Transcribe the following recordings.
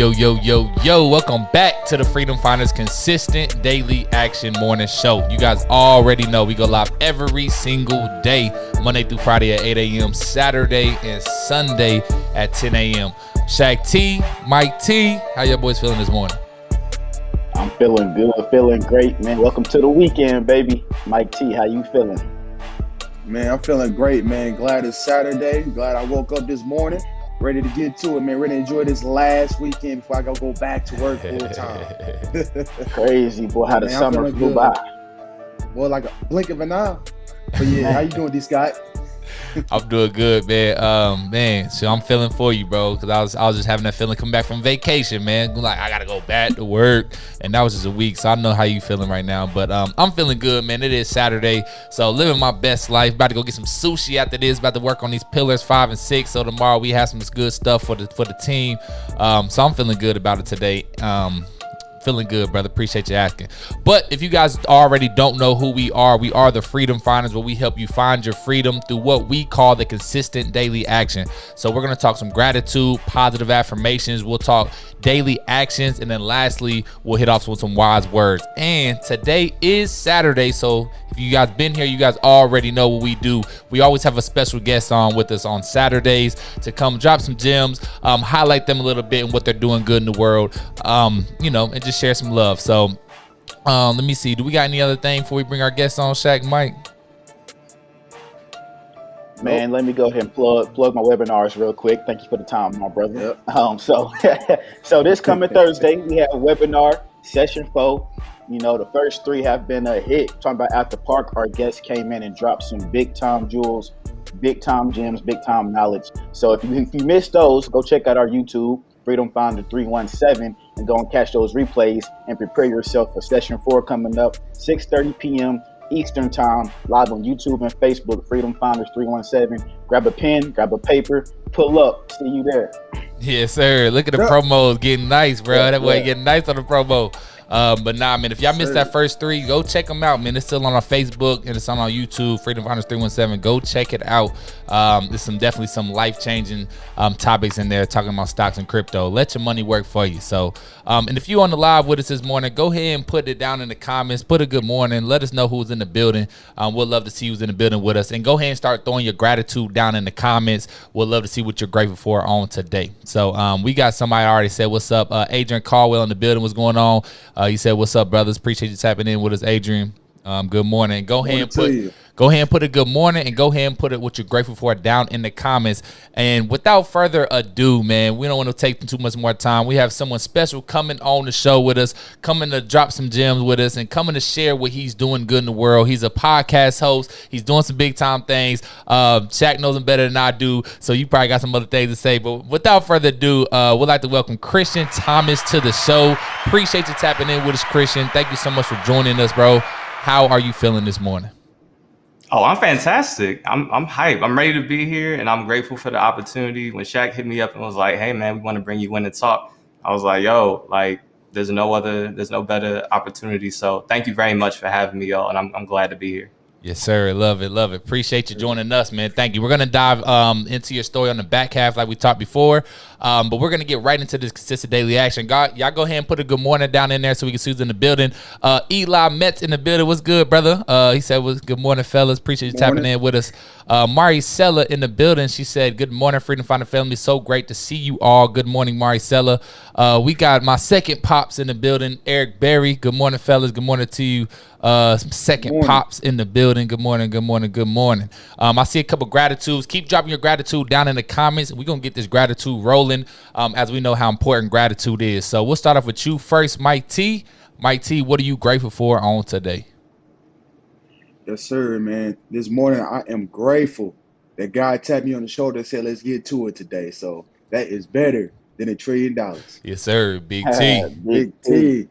Yo. Welcome back to the Freedom Finders Consistent Daily Action Morning Show. You guys already know we go live every single day, Monday through Friday at 8 a.m., Saturday and Sunday at 10 a.m. Shaq T, Mike T, how y'all boys feeling this morning? I'm feeling good, feeling great, man. Welcome to the weekend, baby. Mike T, how you feeling? Man, I'm feeling great, man. Glad it's Saturday. Glad I woke up this morning. Ready to get to it, man. Ready to enjoy this last weekend before I go back to work full time. Crazy, boy, how the Man, summer flew by. Boy, like a blink of an eye. But yeah, how you doing, D. Scott? I'm doing good, man. So I'm feeling for you, bro, because I was just having that feeling coming back from vacation, man. Like, I gotta go back to work, and that was just a week, so I know how you feeling right now. But I'm feeling good, man. It is Saturday, so living my best life. About to go get some sushi after this. About to work on these pillars 5 and 6. So tomorrow we have some good stuff for the team. So I'm feeling good about it today. Feeling good, brother. Appreciate you asking. But if you guys already don't know who we are the Freedom Finders, where we help you find your freedom through what we call the consistent daily action. So we're going to talk some gratitude, positive affirmations. We'll talk daily actions. And then lastly, we'll hit off with some wise words. And today is Saturday. So if you guys been here, you guys already know what we do. We always have a special guest on with us on Saturdays to come drop some gems, highlight them a little bit and what they're doing good in the world, and just share some love. So let me see. Do we got any other thing before we bring our guests on, Shaq, Mike? Man, let me go ahead and plug my webinars real quick. Thank you for the time, my brother. Yep. So this coming Thursday, we have a webinar, session 4. You know, the first 3 have been a hit. Talking about After Park, our guests came in and dropped some big time jewels, big time gems, big time knowledge. So if you missed those, go check out our YouTube, Freedom Finder 317, and go and catch those replays and prepare yourself for session 4 coming up 6:30 p.m. Eastern time, live on YouTube and Facebook, Freedom Finders 317. Grab a pen, grab a paper, pull up. See you there. Yes, sir. Look at the promos getting nice, bro. That way getting nice on the promo. But nah, man, if y'all missed that first 3, go check them out, man. It's still on our Facebook and it's on our YouTube, Freedom Finders 317. Go check it out. There's definitely some life-changing topics in there talking about stocks and crypto. Let your money work for you. So, and if you on the live with us this morning, go ahead and put it down in the comments. Put a good morning. Let us know who's in the building. We'll love to see who's in the building with us. And go ahead and start throwing your gratitude down in the comments. We'll love to see what you're grateful for on today. So we got somebody already said, what's up? Adrian Caldwell in the building. What's going on? He said, what's up, brothers? Appreciate you tapping in with us, Adrian. Good morning. Go ahead and put a good morning, and go ahead and put it what you're grateful for down in the comments. And without further ado, man, we don't want to take too much more time. We have someone special coming on the show with us, coming to drop some gems with us, and coming to share what he's doing good in the world. He's a podcast host. He's doing some big time things. Shaq knows him better than I do, so you probably got some other things to say. But without further ado, we'd like to welcome Christian Thomas to the show. Appreciate you tapping in with us, Christian. Thank you so much for joining us, bro. How are you feeling this morning? Oh, I'm fantastic. I'm hyped. I'm ready to be here, and I'm grateful for the opportunity. When Shaq hit me up and was like, "Hey, man, we want to bring you in to talk," I was like, "Yo, like, there's no better opportunity." So, thank you very much for having me, y'all, and I'm glad to be here. Yes, sir. Love it. Appreciate you joining us, man. Thank you. We're going to dive into your story on the back half like we talked before, but we're going to get right into this consistent daily action. Y'all go ahead and put a good morning down in there so we can see who's in the building. Eli Metz in the building. What's good, brother? He said, good morning, fellas. Appreciate you tapping in with us. Maricela in the building. She said, good morning, Freedom Finder family. So great to see you all. Good morning, Maricela. We got my second pops in the building, Eric Berry. Good morning, fellas. Good morning to you. Second pops in the building. Good morning. I see a couple gratitudes. Keep dropping your gratitude down in the comments. We're gonna get this gratitude rolling, as we know how important gratitude is. So we'll start off with you first, Mike T. Mike T, what are you grateful for on today? Yes, sir, man. This morning I am grateful that God tapped me on the shoulder and said, let's get to it today. So that is better than $1 trillion. Yes, sir. Big T. Big T.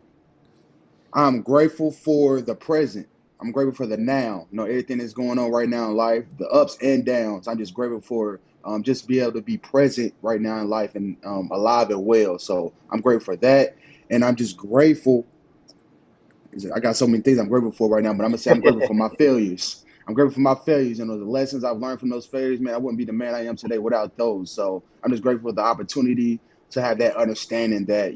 I'm grateful for the present. I'm grateful for the now. You know, everything that's going on right now in life, the ups and downs. I'm just grateful for just be able to be present right now in life and alive and well. So I'm grateful for that. And I'm just grateful. I got so many things I'm grateful for right now, but I'm going to say I'm grateful for my failures. I'm grateful for my failures and the lessons I've learned from those failures. Man, I wouldn't be the man I am today without those. So I'm just grateful for the opportunity to have that understanding that,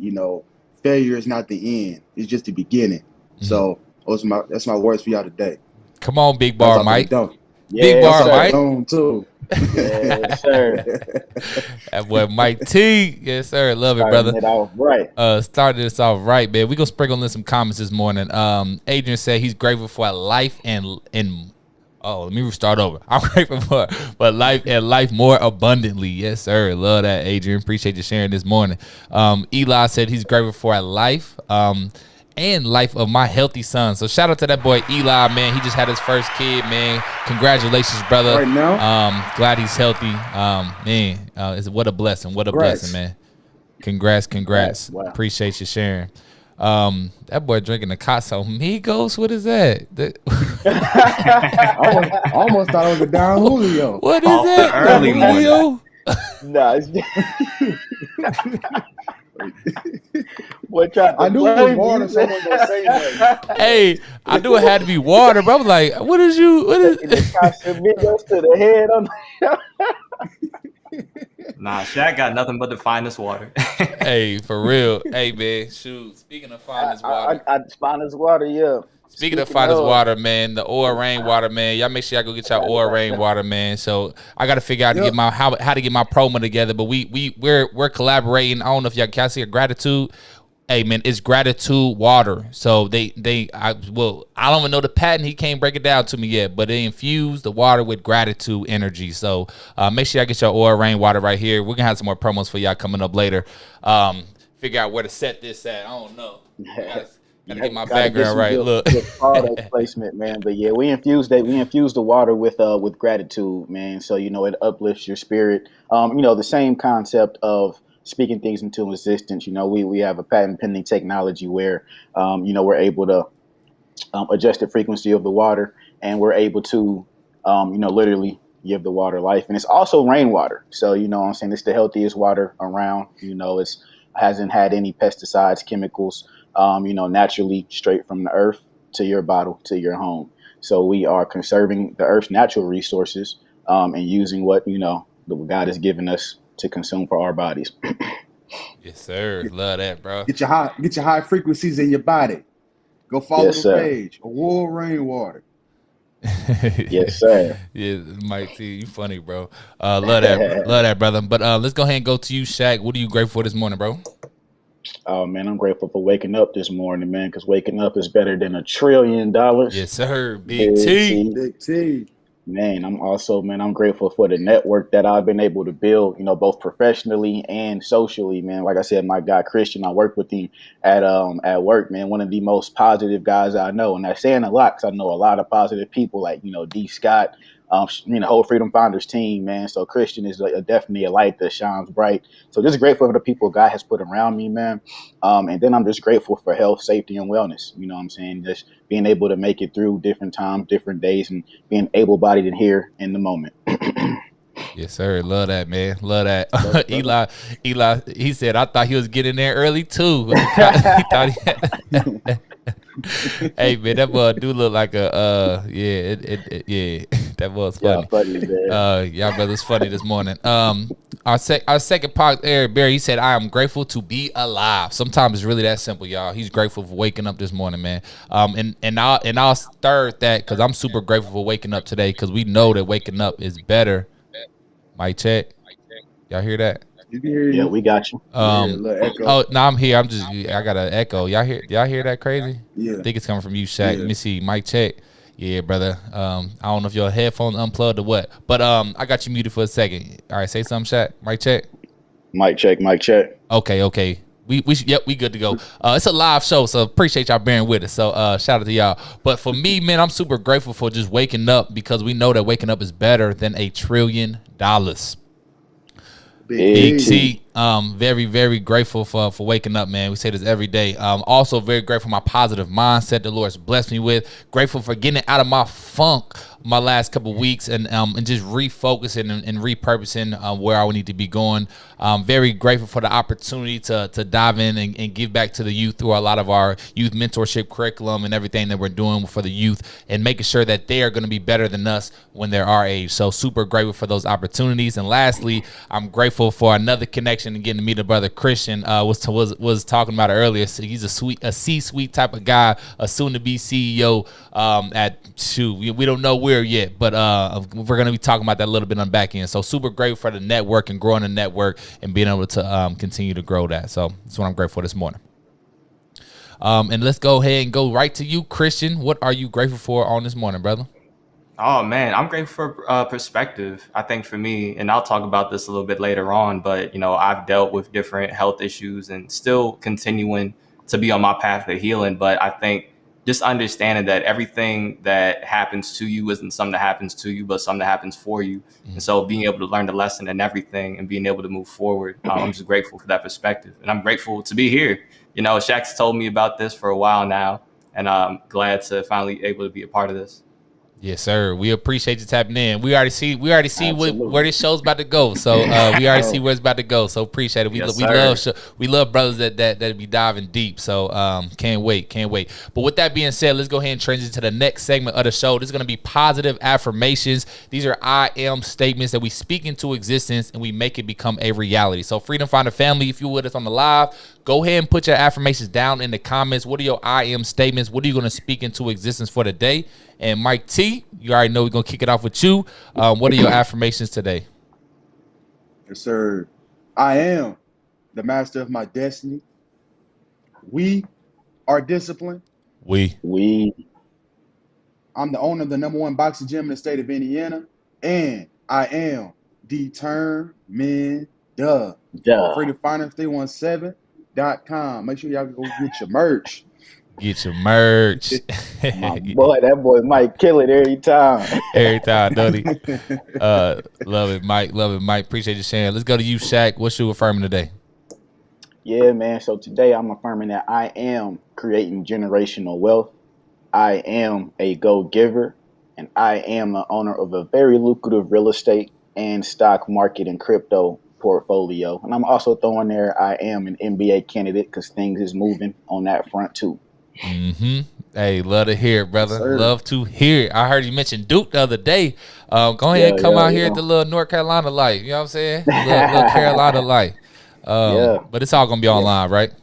failure is not the end. It's just the beginning. So that's my words for y'all today. Come on, big That's bar, off of the Mike. dome. Big Yes, bar, That's off the sir. Mike. dome too. Yes, sir. That boy Mike T. Yes, sir. Love it, brother. Starting it off right. Started this off right, man. We gonna sprinkle in some comments this morning. Adrian said he's grateful for life and let me start over. I'm grateful for life and life more abundantly. Yes, sir. Love that, Adrian. Appreciate you sharing this morning. Eli said he's grateful for life. And life of my healthy son. So shout out to that boy Eli, man. He just had his first kid, man. Congratulations, brother. Right now? Glad he's healthy. Man, what a blessing. What a blessing, man. Congrats. Wow. Appreciate you sharing. That boy drinking the Casamigos. What is that? I almost thought it was a Don Julio. What is Off the that? early Julio? Nah, what tried to I knew it was blame water. you? Someone gonna say that. Hey, I knew it had to be water, but I was like, what is? Taking the Casamigos to the head on. Nah, Shaq got nothing but the finest water. Hey, for real. Hey, man. Shoot. Speaking of finest water. Finest water, yeah. Speaking of finest water, man, the oil rain water, man. Y'all make sure y'all go get y'all oil rain water, man. So I got to figure out to get how to get my promo together. But we're collaborating. I don't know if y'all can see a gratitude. Hey man, it's gratitude water. So I don't even know the patent. He can't break it down to me yet, but they infuse the water with gratitude energy. So make sure y'all get your oil rain water right here. We're gonna have some more promos for y'all coming up later. Figure out where to set this at. I don't know. Gotta get my background right. Look, product placement, man. But yeah, we infuse the water with gratitude, man. So it uplifts your spirit. The same concept of speaking things into existence. We have a patent pending technology where we're able to adjust the frequency of the water, and we're able to literally give the water life. And it's also rainwater. So what I'm saying, it's the healthiest water around. It's hasn't had any pesticides, chemicals, naturally straight from the earth to your bottle, to your home. So we are conserving the earth's natural resources and using what, God has given us to consume for our bodies. yes, sir. Love that, bro. Get your high frequencies in your body. Go follow Yes, the sir. page. Award rainwater. Yes, sir. Yeah, Mike T, you funny, bro. Love that, brother. But let's go ahead and go to you, Shaq. What are you grateful for this morning, bro? Oh man, I'm grateful for waking up this morning, man, because waking up is better than $1 trillion. Yes, sir. Big T. Big T. Man, I'm grateful for the network that I've been able to build, both professionally and socially, man. Like I said, my guy Christian, I work with him at work, man. One of the most positive guys I know, and that's saying a lot because I know a lot of positive people, like D. Scott, whole Freedom Founders team, man. So Christian is definitely a light that shines bright. So just grateful for the people God has put around me, man. And then I'm just grateful for health, safety, and wellness. You know what I'm saying? Just being able to make it through different times, different days, and being able-bodied and here in the moment. Yes, sir. Love that, man. Love that. Eli, he said, I thought he was getting there early, too. Hey, man, that boy do look like a, that was funny. Y'all brothers funny this morning. Our second part, Eric Berry, he said, I am grateful to be alive. Sometimes it's really that simple, y'all. He's grateful for waking up this morning, man. And I'll third that because I'm super grateful for waking up today because we know that waking up is better. Mic check. Y'all hear that? Yeah, we got you. I'm here. I got an echo. Y'all hear that crazy? Yeah. I think it's coming from you, Shaq. Let me see. Mic check. Yeah, brother. I don't know if your headphones unplugged or what, but I got you muted for a second. All right, say something, Shaq. Mic check. Mic check. Okay. We good to go. It's a live show, so appreciate y'all bearing with us. So shout out to y'all. But for me, man, I'm super grateful for just waking up because we know that waking up is better than $1 trillion. Big T, very, very grateful for waking up, man. We say this every day. Also very grateful for my positive mindset the Lord's blessed me with. Grateful for getting out of my funk my last couple of weeks and just refocusing and repurposing where I would need to be going. Very grateful for the opportunity to dive in and give back to the youth through a lot of our youth mentorship curriculum and everything that we're doing for the youth and making sure that they are going to be better than us when they're our age. So super grateful for those opportunities. And lastly, I'm grateful for another connection connection and getting to meet a brother Christian was talking about it earlier. So he's a C-suite type of guy, a soon-to-be CEO we don't know where yet, but we're going to be talking about that a little bit on the back end. So super grateful for the network and growing the network and being able to continue to grow that. So that's what I'm grateful for this morning. And let's go ahead and go right to you, Christian. What are you grateful for on this morning, brother? Oh man, I'm grateful for perspective. I think for me, and I'll talk about this a little bit later on, but I've dealt with different health issues and still continuing to be on my path of healing. But I think just understanding that everything that happens to you isn't something that happens to you, but something that happens for you. And so being able to learn the lesson in everything and being able to move forward, I'm just grateful for that perspective. And I'm grateful to be here. Shaq's told me about this for a while now, and I'm glad to finally able to be a part of this. Yes, sir. We appreciate you tapping in. We already see where this show's about to go. So we already see where it's about to go. So appreciate it. We love brothers that be diving deep. So can't wait. But with that being said, let's go ahead and transition to the next segment of the show. This is going to be positive affirmations. These are I am statements that we speak into existence and we make it become a reality. So Freedom Finder family, if you're with us on the live, go ahead and put your affirmations down in the comments. What are your I am statements? What are you going to speak into existence for today? And Mike T, you already know we're going to kick it off with you. What are your affirmations today? Yes, sir. I am the master of my destiny. We are disciplined. I'm the owner of the #1 boxing gym in the state of Indiana. And I am determined. FreedomFinder317.com. Make sure y'all go get your merch. Get your merch. That boy Mike kill it every time. Every time, don't he? Love it, Mike. Appreciate you sharing. Let's go to you, Shaq. What's you affirming today? Yeah, man. So today I'm affirming that I am creating generational wealth. I am a go-giver, and I am the owner of a very lucrative real estate and stock market and crypto portfolio. And I'm also throwing there I am an NBA candidate because things is moving on that front too. Mm-hmm. Hey, love to hear it, brother. Sir. Love to hear it. I heard you mention Duke the other day. Go ahead and come out here at the little North Carolina life. You know what I'm saying? Little Carolina life. But it's all gonna be online, right?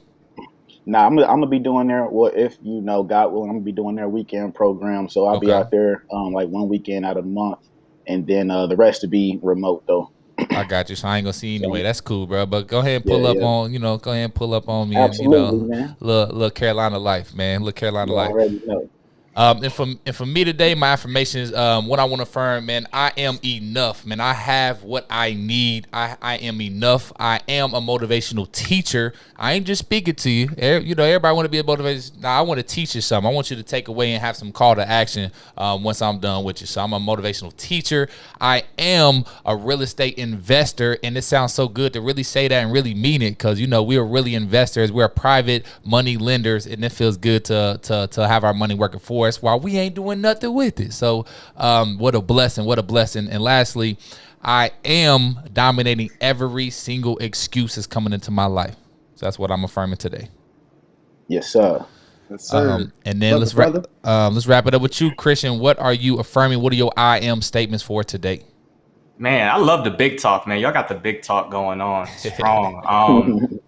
Nah, I'm gonna be doing there. Well, if God willing, I'm gonna be doing their weekend program. So I'll be out there like one weekend out of the month, and then the rest to be remote though. I got you. So I ain't gonna see you anyway. That's cool, bro. But go ahead and pull up on, go ahead and pull up on me. Absolutely, and, man. Little Carolina life, man. Little Carolina life. Already know. And for me today, my affirmations, what I want to affirm, man, I am enough, man. I have what I need. I am enough. I am a motivational teacher. I ain't just speaking to you. Everybody want to be a motivation. Nah, I want to teach you something. I want you to take away and have some call to action once I'm done with you. So I'm a motivational teacher. I am a real estate investor, and it sounds so good to really say that and really mean it because we're really investors. We're private money lenders, and it feels good to have our money working for us while we ain't doing nothing with it. So what a blessing. And lastly, I am dominating every single excuse that's coming into my life. So that's what I'm affirming today. Yes, sir. Yes, sir. And then let's wrap it up with you, Christian. What are you affirming? What are your I am statements for today? Man, I love the big talk, man. Y'all got the big talk going on strong.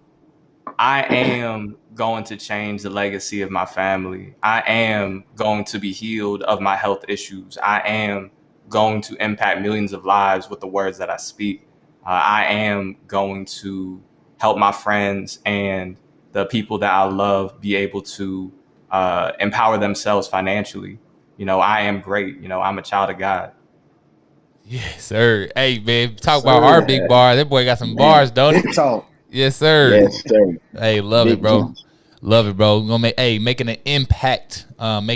I am going to change the legacy of my family. I am going to be healed of my health issues. I am going to impact millions of lives with the words that I speak. I am going to help my friends and the people that I love be able to empower themselves financially. I am great. I'm a child of God. Yes, sir. Hey, man, talk about our big bar. That boy got some bars, don't he? Big talk. Yes, sir. Yes, sir. Hey, love Big it, bro. gems. Love it, bro. We're gonna making an impact, and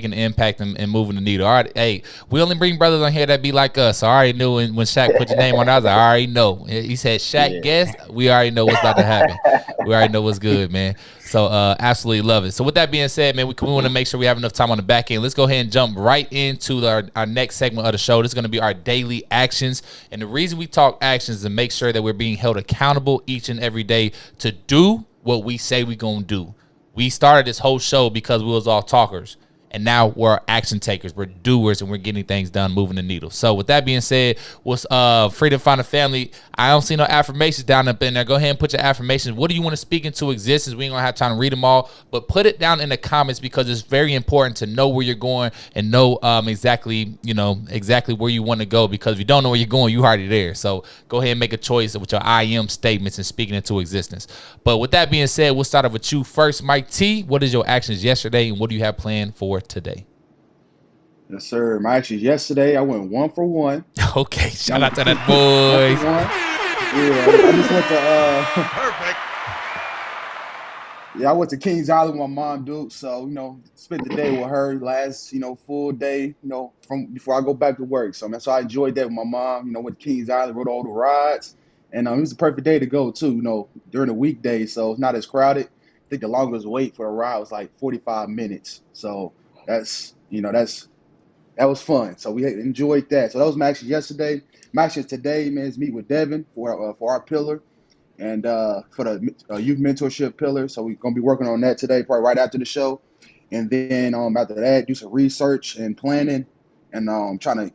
moving the needle. All right, hey, we only bring brothers on here that be like us. So I already knew when Shaq put your name on, I was like, I already know. He said Shaq guest. We already know what's about to happen. We already know what's good, man. So absolutely love it. So with that being said, man, we want to make sure we have enough time on the back end. Let's go ahead and jump right into our next segment of the show. This is going to be our daily actions. And the reason we talk actions is to make sure that we're being held accountable each and every day to do what we say we're going to do. We started this whole show because we was all talkers. And now we're action takers, we're doers, and we're getting things done, moving the needle. So with that being said, what's Freedom Finder family? I don't see no affirmations down up in there. Go ahead and put your affirmations. What do you want to speak into existence? We ain't gonna have time to read them all, but put it down in the comments because it's very important to know where you're going and know exactly where you want to go. Because if you don't know where you're going, you're already there. So go ahead and make a choice with your I am statements and speaking into existence. But with that being said, we'll start off with you first, Mike T. What is your actions yesterday, and what do you have planned for today? Yes, sir. My actions yesterday, I went 1 for 1. Okay, shout out to that boys. 1 for 1. Yeah, I just went to Perfect. Yeah, I went to Kings Island with my mom, Duke. So, spent the day with her last, full day, from before I go back to work. So, man, so I enjoyed that with my mom, went to Kings Island, rode all the rides. And it was the perfect day to go, too, during the weekday. So it's not as crowded. I think the longest wait for a ride was like 45 minutes. So that was fun. So we enjoyed that. So that was my actions yesterday. My actions today, man, is meet with Devin for our pillar. And for the youth mentorship pillar. So we're going to be working on that today, probably right after the show. And then after that, do some research and planning. And trying to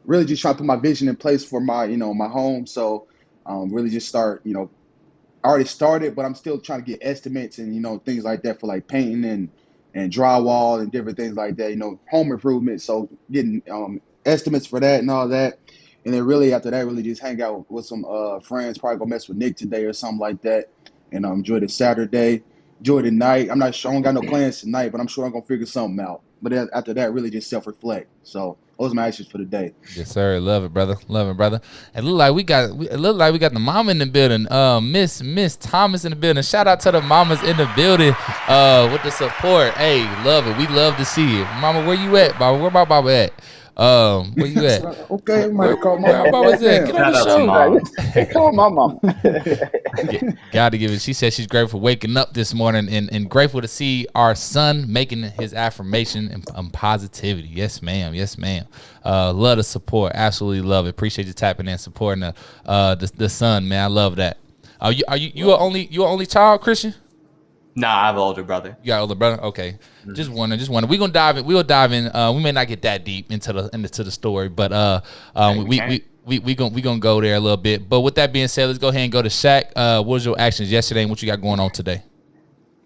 put my vision in place for my, my home. So really just start, I already started, but I'm still trying to get estimates and, things like that for like painting and drywall and different things like that, home improvement. So getting estimates for that and all that. And then really after that, really just hang out with some friends, probably go mess with Nick today or something like that. And enjoy the Saturday, enjoy the night. I'm not sure, I don't got no plans tonight, but I'm sure I'm going to figure something out. But then after that, really just self-reflect. So those are my actions for the day. Yes, sir. Love it, brother. Love it, brother. It look like we got the mama in the building. Miss Thomas in the building. Shout out to the mamas in the building with the support. Hey, love it. We love to see it. Mama, where you at, Baba? Where my Baba at? Where you at? Okay, might call my Where Baba's at? Get on the show. Hey, call my mama. Gotta give it. She said she's grateful for waking up this morning and grateful to see our son making his affirmation and positivity. Yes, ma'am. Yes, ma'am. Love the support. Absolutely love it. Appreciate you tapping in, supporting the son, man. I love that. Are you only child, Christian? Nah, I have an older brother. You got an older brother? Okay. Mm-hmm. Just wondering. We'll dive in. We may not get that deep into the story, but we gonna go there a little bit. But with that being said, let's go ahead and go to Shaq. What was your actions yesterday and what you got going on today?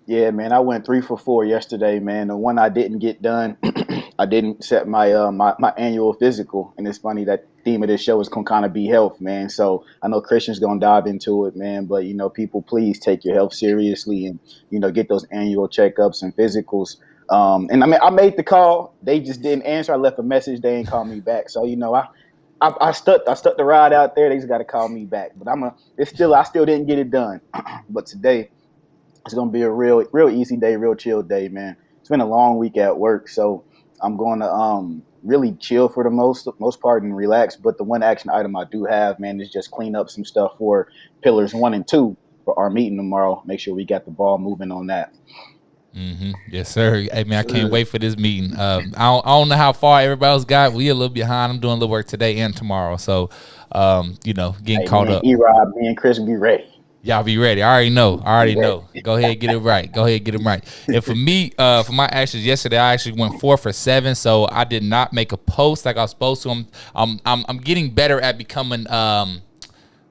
Yeah, man, I went 3 for 4 yesterday, man. The one I didn't get done, I didn't set my my annual physical, and it's funny that theme of this show is gonna kind of be health, man. So I know Christian's gonna dive into it, man. But people, please take your health seriously and get those annual checkups and physicals. And I mean, I made the call, they just didn't answer. I left a message, they ain't call me back. So I stuck the ride out there. They just got to call me back. But I still didn't get it done. But today, it's gonna be a real easy day, real chill day, man. It's been a long week at work, so I'm going to really chill for the most part and relax. But the one action item I do have, man, is just clean up some stuff for pillars 1 and 2 for our meeting tomorrow. Make sure we got the ball moving on that. Mm-hmm. Yes, sir. Hey, man, I can't wait for this meeting. I don't know how far everybody else got. We a little behind. I'm doing a little work today and tomorrow, so getting caught up. E-Rob, me and Chris will be ready. Y'all be ready. I already know. Go ahead, get it right. And for me, for my actions yesterday, I actually went 4 for 7. So I did not make a post like I was supposed to. I'm getting better at becoming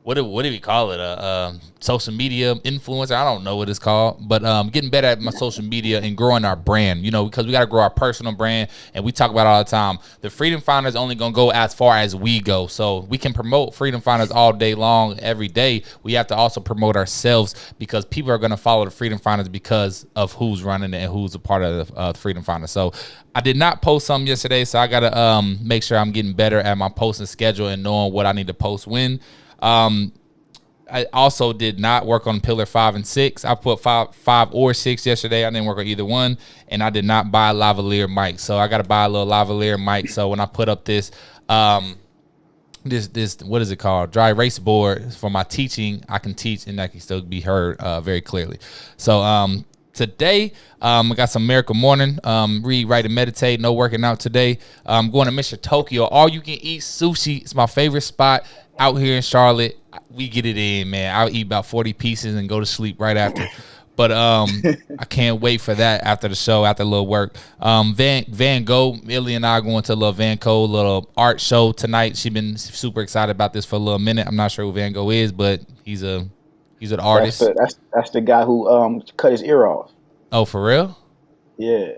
what do we call it? Social media influencer. I don't know what it's called, but getting better at my social media and growing our brand, because we got to grow our personal brand. And we talk about it all the time. The Freedom Finders only going to go as far as we go. So we can promote Freedom Finders all day long, every day. We have to also promote ourselves because people are going to follow the Freedom Finders because of who's running it and who's a part of the Freedom Finders. So I did not post something yesterday. So I got to make sure I'm getting better at my posting schedule and knowing what I need to post when. I also did not work on pillar 5 and 6. I put 5 or 6 yesterday. I didn't work on either one, and I did not buy a lavalier mic. So I got to buy a little lavalier mic. So when I put up this this what is it called? Dry erase board for my teaching, I can teach and that can still be heard very clearly. So today, I got some Miracle Morning, read, write, and meditate. No working out today. I'm going to Mr. Tokyo. All you can eat sushi. It's my favorite spot out here in Charlotte. We get it in, man. I'll eat about 40 pieces and go to sleep right after. But I can't wait for that after the show, after a little work. Van Gogh, Millie and I are going to a little Van Gogh little art show tonight. She's been super excited about this for a little minute. I'm not sure who Van Gogh is, but he's an artist. That's the guy who cut his ear off. Oh, for real? Yeah.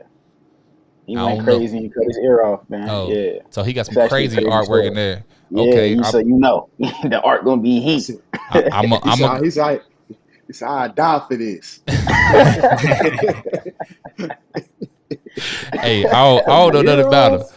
He I went don't know. crazy and cut his ear off, man. Oh, Yeah. so he got some It's actually crazy crazy artwork in story. there. Yeah, Okay, so you know the art gonna be heat. I'm a, He's like, I die for this. hey, I don't know nothing about him.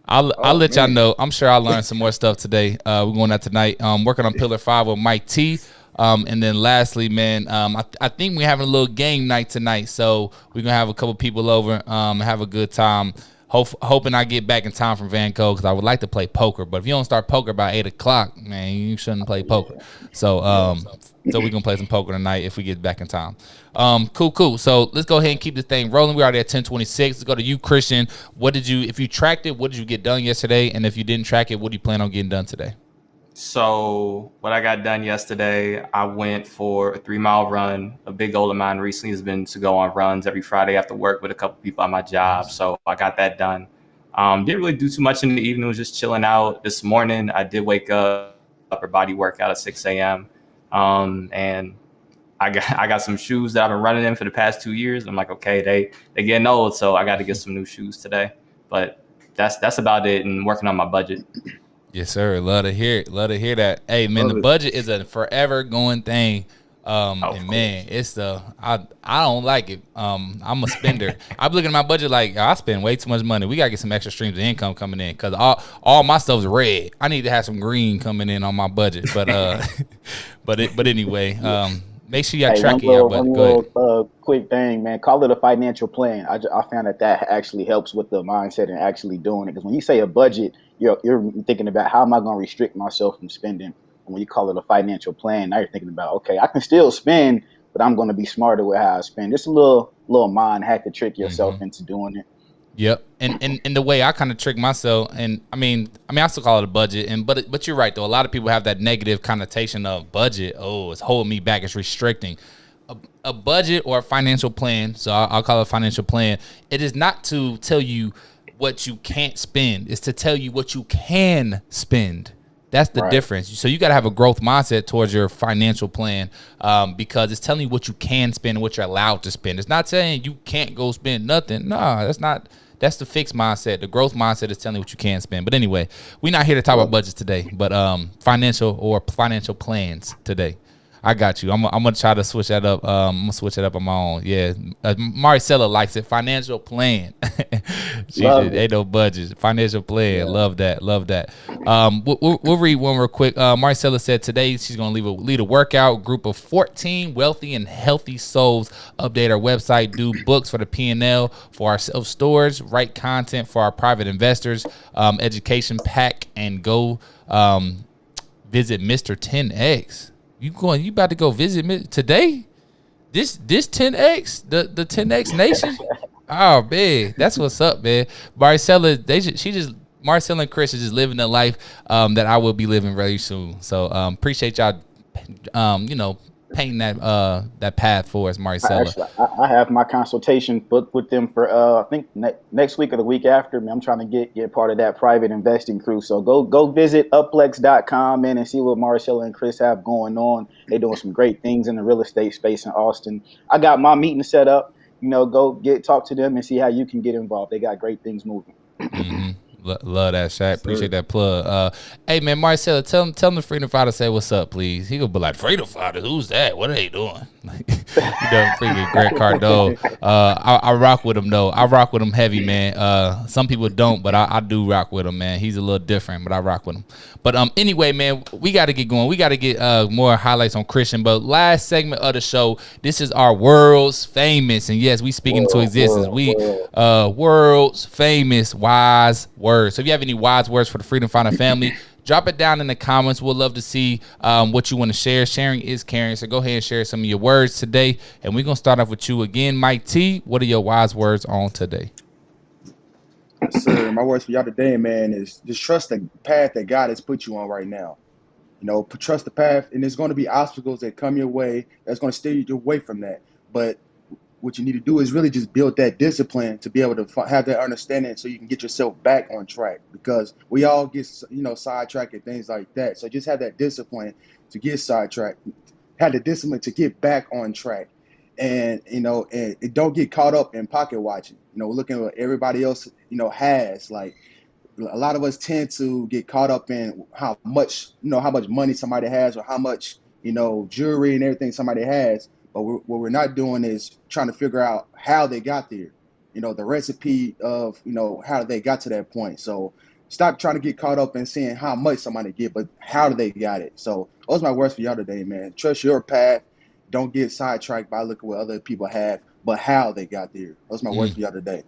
I'll let y'all man. know. I'm sure I'll learn some more stuff today. We're going out tonight. Working on Pillar 5 with Mike T. And then lastly, man, I think we're having a little game night tonight. So we're gonna have a couple people over, have a good time. Hoping I get back in time from Van Gogh because I would like to play poker. But if you don't start poker by 8 o'clock, man, you shouldn't play poker. So so we're gonna play some poker tonight if we get back in time. Cool. So let's go ahead and keep this thing rolling. We're already at 10:26. Let's go to you, Christian. If you tracked it, what did you get done yesterday? And if you didn't track it, what do you plan on getting done today? So what I got done yesterday, I went for a 3-mile run. A big goal of mine recently has been to go on runs every Friday after work with a couple people at my job. So I got that done. Didn't really do too much in the evening. Was just chilling out. This morning, I did wake up, upper body workout at 6 a.m. And I got some shoes that I've been running in for the past 2 years. I'm like, okay, they getting old, so I got to get some new shoes today. But that's about it. And working on my budget. Yes, sir. Love to hear it. Love to hear that. Hey, man, the budget is a forever going thing. And man, it's I don't like it. I'm a spender. I'm looking at my budget like I spend way too much money. We gotta get some extra streams of income coming in because all my stuff's red. I need to have some green coming in on my budget. But but anyway, make sure y'all track your budget. Go ahead. Quick thing, man. Call it a financial plan. I found that actually helps with the mindset and actually doing it. Because when you say a budget, you're thinking about how am I going to restrict myself from spending. And when you call it a financial plan, now you're thinking about, okay, I can still spend, but I'm going to be smarter with how I spend. Just a little mind hack to trick yourself into doing it. Yep, and the way I kind of trick myself, and I mean, I still call it a budget, but you're right though. A lot of people have that negative connotation of budget. Oh, it's holding me back. It's restricting. A budget or a financial plan. So I'll call it a financial plan. It is not to tell you what you can't spend. It's to tell you what you can spend. That's the difference. So you got to have a growth mindset towards your financial plan because it's telling you what you can spend and what you're allowed to spend. It's not saying you can't go spend nothing. No, that's not. That's the fixed mindset. The growth mindset is telling you what you can spend. But anyway, we're not here to talk about budgets today, but financial plans today. I got you. I'm gonna try to switch that up. I'm gonna switch it up on my own. Yeah, Maricela likes it. Financial plan. Ain't no budgets. Financial plan. Yeah. Love that. We'll read one real quick. Maricela said today she's gonna lead a workout group of 14 wealthy and healthy souls. Update our website. Do books for the P&L for our self-storage. Write content for our private investors. Education pack and go visit Mr. 10X. You about to go visit today? This 10X, the 10X Nation? Oh man, that's what's up, man. Maricela, Maricela and Chris are just living the life that I will be living very soon. So appreciate y'all painting that path for us, Maricela. I have my consultation booked with them for I think next week or the week after. I'm trying to get part of that private investing crew. So go visit upplex.com, man, and see what Maricela and Chris have going on. They're doing some great things in the real estate space in Austin. I got my meeting set up. Go talk to them and see how you can get involved. They got great things moving. Mm-hmm. Love that, Shaq. Appreciate that plug. Hey, man, Marcella, tell him the Freedom Fighter say what's up, please. He gonna be like, Freedom Fighter, who's that? What are they doing? Freaking Greg Cardone. I rock with him, though. I rock with him heavy, man. Some people don't, but I do rock with him, man. He's a little different, but I rock with him. But anyway, man, we got to get going. We got to get more highlights on Christian. But last segment of the show, this is our world's famous, and yes, we speak into existence. World's famous wise words. So if you have any wise words for the Freedom Fighter family, drop it down in the comments. We'll love to see what you want to share. Sharing is caring. So go ahead and share some of your words today. And we're going to start off with you again, Mike T. What are your wise words on today? Sir, my words for y'all today, man, is just trust the path that God has put you on right now. Trust the path, and there's going to be obstacles that come your way that's going to steer you away from that. But what you need to do is really just build that discipline to be able to have that understanding so you can get yourself back on track, because we all get, sidetracked and things like that. So just have that discipline to get sidetracked, have the discipline to get back on track. And, and don't get caught up in pocket watching, looking at what everybody else, has. Like, a lot of us tend to get caught up in how much money somebody has, or how much, jewelry and everything somebody has. But what we're not doing is trying to figure out how they got there, the recipe of, how they got to that point. So stop trying to get caught up in seeing how much somebody get, but how they got it. So those are my words for y'all today, man. Trust your path. Don't get sidetracked by looking what other people have, but how they got there. Those are my words for y'all today.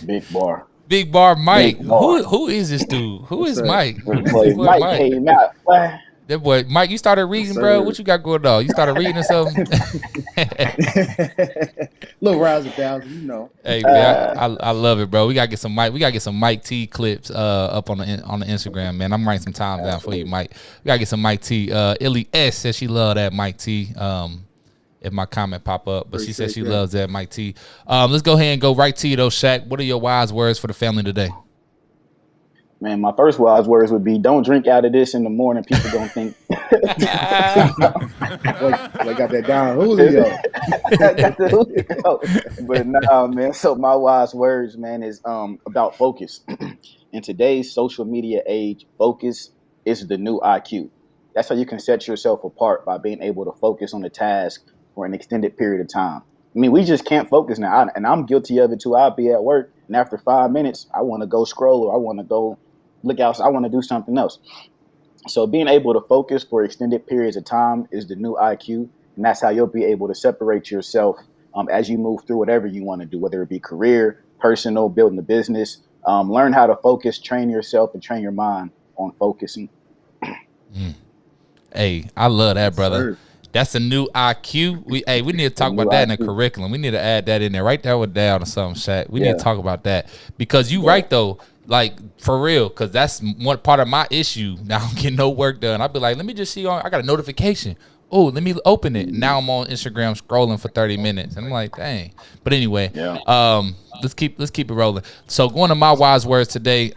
Big bar. Big bar Mike. Big bar. Who is this dude? Who is Mike? Boy, Mike came out. That boy, Mike, you started reading, bro. What you got going on? You started reading or something? Little rise of thousand, Hey man, I love it, bro. We gotta get some Mike. We gotta get some Mike T clips up on the Instagram, man. I'm writing some time down for you, Mike. We gotta get some Mike T. Illy S says she love that Mike T. If my comment pop up, but she says she loves that Mike T. Let's go ahead and go right to you though, Shaq. What are your wise words for the family today? Man, my first wise words would be, don't drink out of this in the morning. People don't think. I got that down, Julio. But no, man. So my wise words, man, is about focus. In today's social media age, focus is the new IQ. That's how you can set yourself apart, by being able to focus on a task for an extended period of time. I mean, we just can't focus now, and I'm guilty of it too. I'll be at work, and after 5 minutes, I want to go scroll, or I want to go look out. I want to do something else. So being able to focus for extended periods of time is the new IQ, and that's how you'll be able to separate yourself as you move through whatever you want to do, whether it be career, personal, building a business. Learn how to focus, train yourself, and train your mind on focusing. Hey, I love that, brother. Sir. That's a new IQ. We need to talk about that in the curriculum. We need to add that in there. Write that one down or something, Shaq. We need to talk about that, because you right though. Like, for real, because that's one part of my issue. Now I'm getting no work done. I'll be like, let me just see I got a notification. Oh, let me open it. Now I'm on Instagram scrolling for 30 minutes. And I'm like, dang. But anyway, let's keep it rolling. So going to my wise words today,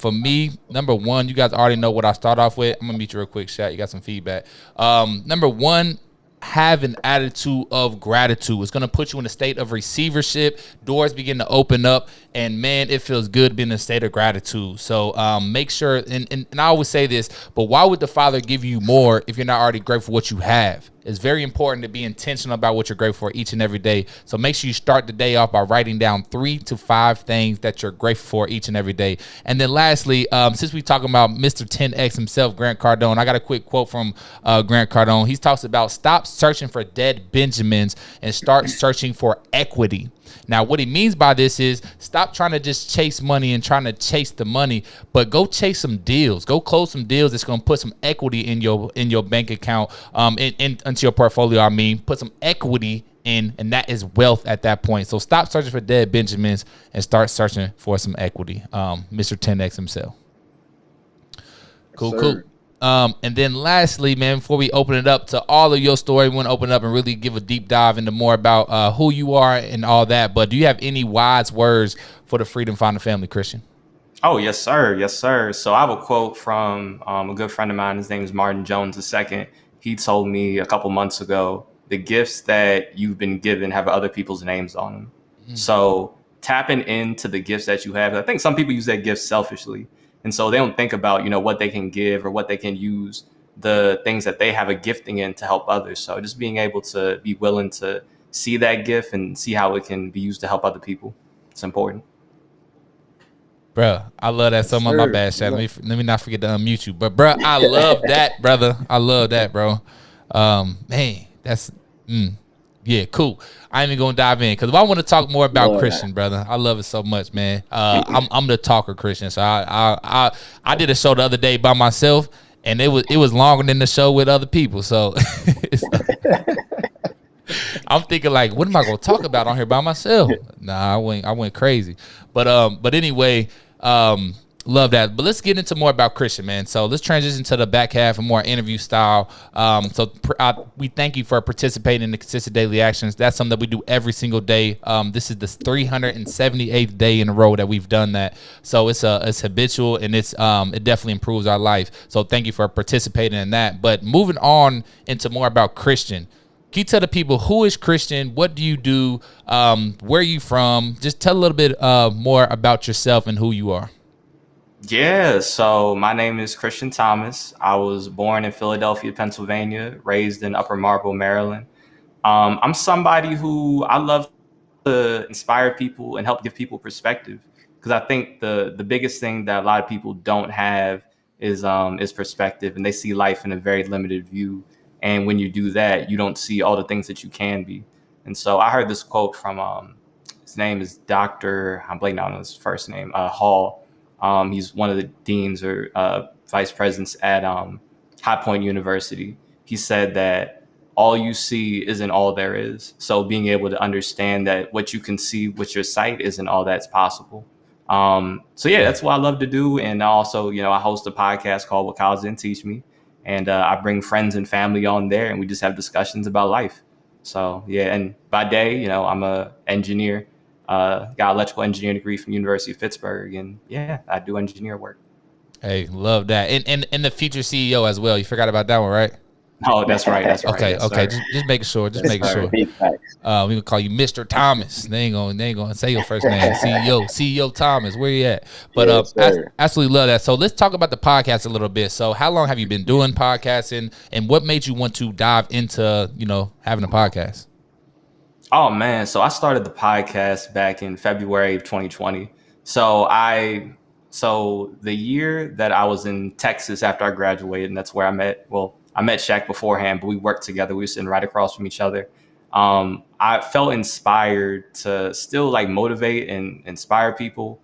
for me, number one, you guys already know what I start off with. I'm gonna meet you real quick, Shaq. You got some feedback. Number one, have an attitude of gratitude. It's going to put you in a state of receivership. Doors begin to open up, and man, it feels good being in a state of gratitude. So make sure, and I always say this, but why would the Father give you more if you're not already grateful for what you have? It's very important to be intentional about what you're grateful for each and every day. So make sure you start the day off by writing down 3 to 5 things that you're grateful for each and every day. And then lastly, since we're talking about Mr. 10X himself, Grant Cardone, I got a quick quote from Grant Cardone. He talks about stop searching for dead Benjamins and start searching for equity. Now, what he means by this is stop trying to just chase money and trying to chase the money, but go chase some deals. Go close some deals that's going to put some equity in your bank account, into your portfolio. I mean, put some equity in, and that is wealth at that point. So stop searching for dead Benjamins and start searching for some equity. Mr. 10X himself. Cool. And then lastly, man, before we open it up to all of your story, we want to open it up and really give a deep dive into more about who you are and all that. But do you have any wise words for the Freedom Finder family, Christian? Oh, yes, sir. Yes, sir. So I have a quote from a good friend of mine. His name is Martin Jones II. He told me a couple months ago, the gifts that you've been given have other people's names on them. So tapping into the gifts that you have. I think some people use that gift selfishly. And so they don't think about, what they can give or what they can use, the things that they have a gifting in to help others. So just being able to be willing to see that gift and see how it can be used to help other people. It's important. Bruh, I love that so much. My bad, Shaq. Let me not forget to unmute you. But, bruh, I love that, brother. I love that, bro. Man, that's... Yeah, cool. I ain't even gonna dive in because if I want to talk more about Christian, brother, I love it so much, man. I'm the talker, Christian. So I did a show the other day by myself, and it was longer than the show with other people. So I'm thinking like, what am I gonna talk about on here by myself? Nah, I went crazy. But anyway, Love that. But let's get into more about Christian, man. So let's transition to the back half and more interview style. We thank you for participating in the consistent daily actions. That's something that we do every single day. This is the 378th day in a row that we've done that. So it's habitual, and it definitely improves our life. So thank you for participating in that. But moving on into more about Christian. Can you tell the people who is Christian? What do you do? Where are you from? Just tell a little bit more about yourself and who you are. Yeah, so my name is Christian Thomas. I was born in Philadelphia, Pennsylvania, raised in Upper Marlboro, Maryland. I'm somebody who I love to inspire people and help give people perspective, because I think the biggest thing that a lot of people don't have is perspective, and they see life in a very limited view. And when you do that, you don't see all the things that you can be. And so I heard this quote from his name is Dr. I'm blanking out on his first name, Hall. He's one of the deans or vice presidents at High Point University. He said that all you see isn't all there is. So being able to understand that what you can see with your sight isn't all that's possible. So yeah, that's what I love to do. And also, I host a podcast called What College Didn't Teach Me. And I bring friends and family on there, and we just have discussions about life. So yeah, and by day, I'm a engineer. Got an electrical engineering degree from University of Pittsburgh, and yeah, I do engineer work. Hey, love that. And the future CEO as well. You forgot about that one, right? Oh, that's right. That's right. Okay, yes, okay. sir. Just making sure. Just making sure. Big facts. We gonna call you Mr. Thomas. They ain't gonna say your first name. CEO Thomas. Where you at? But Yes, absolutely love that. So let's talk about the podcast a little bit. So how long have you been doing podcasting, and what made you want to dive into having a podcast? Oh man, so I started the podcast back in February of 2020. So the year that I was in Texas after I graduated, and that's where I met Shaq beforehand, but we worked together. We were sitting right across from each other. I felt inspired to still motivate and inspire people.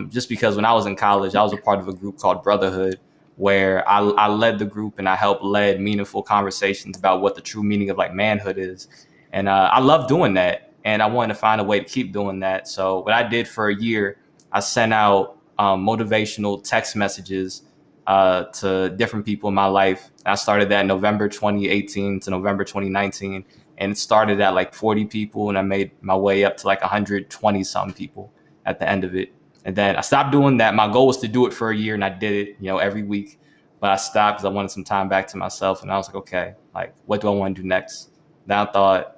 Just because when I was in college, I was a part of a group called Brotherhood, where I led the group and I helped lead meaningful conversations about what the true meaning of manhood is. And I love doing that. And I wanted to find a way to keep doing that. So what I did for a year, I sent out motivational text messages to different people in my life. I started that in November 2018 to November 2019. And it started at 40 people, and I made my way up to 120 some people at the end of it. And then I stopped doing that. My goal was to do it for a year, and I did it, every week. But I stopped because I wanted some time back to myself. And I was like, okay, what do I want to do next? Then I thought,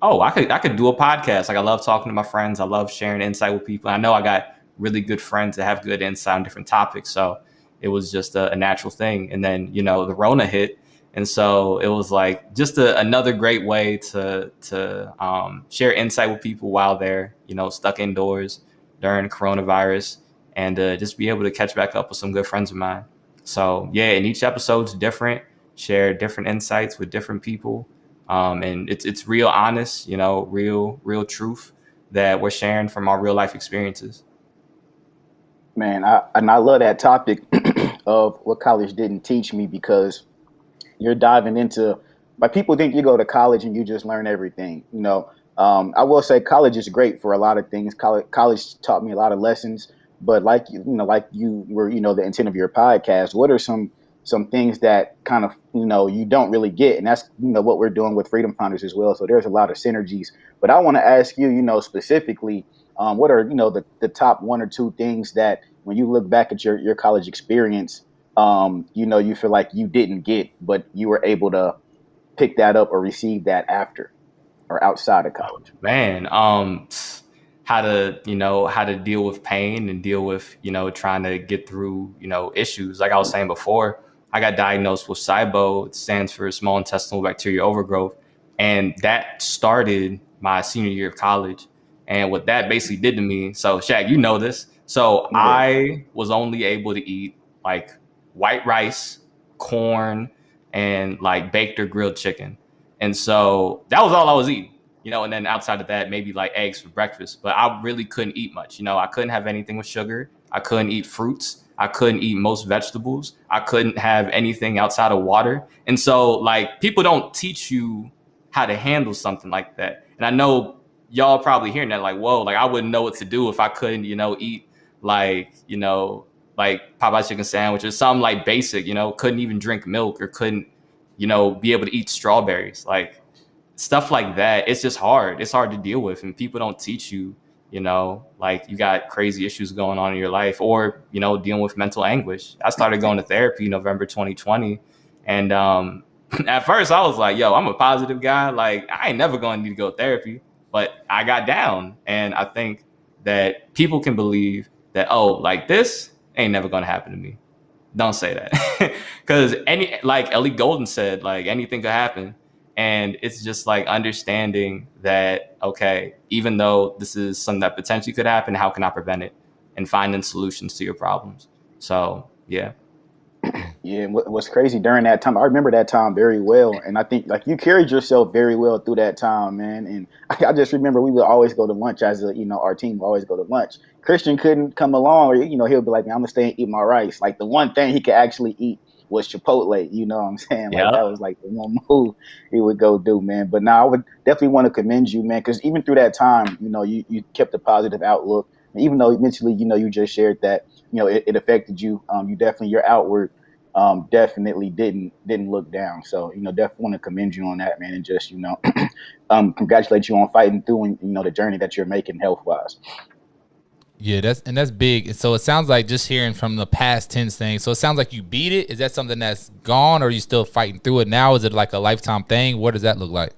oh, I could do a podcast. I love talking to my friends. I love sharing insight with people. I know I got really good friends that have good insight on different topics. So it was just a natural thing. And then, the Rona hit. And so it was just another great way to share insight with people while they're, stuck indoors during coronavirus, and just be able to catch back up with some good friends of mine. So yeah, and each episode's different, share different insights with different people. And it's real honest, real truth that we're sharing from our real life experiences. Man, I love that topic of what college didn't teach me, because you're diving into, people think you go to college and you just learn everything. I will say college is great for a lot of things. College taught me a lot of lessons, but like you were, the intent of your podcast, what are some things that kind of, you don't really get? And that's, what we're doing with Freedom Founders as well. So there's a lot of synergies, but I want to ask you, specifically, what are, the top one or two things that when you look back at your college experience, you feel like you didn't get, but you were able to pick that up or receive that after or outside of college? Man, how to deal with pain and deal with, trying to get through, issues. Like I was saying before, I got diagnosed with SIBO. It stands for small intestinal bacterial overgrowth. And that started my senior year of college. And what that basically did to me, so Shaq, you know this. So Yeah. I was only able to eat white rice, corn, and baked or grilled chicken. And so that was all I was eating, and then outside of that, maybe eggs for breakfast. But I really couldn't eat much. I couldn't have anything with sugar. I couldn't eat fruits. I couldn't eat most vegetables. I couldn't have anything outside of water. And so people don't teach you how to handle something like that. And I know y'all probably hearing that whoa, I wouldn't know what to do if I couldn't, eat like Popeye chicken sandwich or something like basic, couldn't even drink milk or couldn't, be able to eat strawberries. Like stuff like that. It's just hard. It's hard to deal with. And people don't teach you, like you got crazy issues going on in your life or, dealing with mental anguish. I started going to therapy November 2020. And at first I was like, yo, I'm a positive guy. Like I ain't never going to need to go to therapy. But I got down. And I think that people can believe that, oh, like this ain't never going to happen to me. Don't say that. Because like Ellie Golden said, like anything could happen. And it's just like understanding that, okay, even though this is something that potentially could happen, how can I prevent it? And finding solutions to your problems. So, yeah. Yeah, what's crazy during that time, I remember that time very well. And I think like you carried yourself very well through that time, man. And I just remember we would always go to lunch our team would always go to lunch. Christian couldn't come along or, he'll be like, man, I'm going to stay and eat my rice. Like the one thing he could actually eat was Chipotle. You know what I'm saying? Like that was like the one move he would go do, man. But now I would definitely want to commend you, man, because even through that time, you kept a positive outlook. And even though mentally, you just shared that, it affected you. You definitely, your outward definitely didn't look down. So, definitely want to commend you on that, man. And just, congratulate you on fighting through and, the journey that you're making health wise. Yeah, that's big. So it sounds like just hearing from the past tense thing. So it sounds like you beat it. Is that something that's gone or are you still fighting through it now? Is it like a lifetime thing? What does that look like?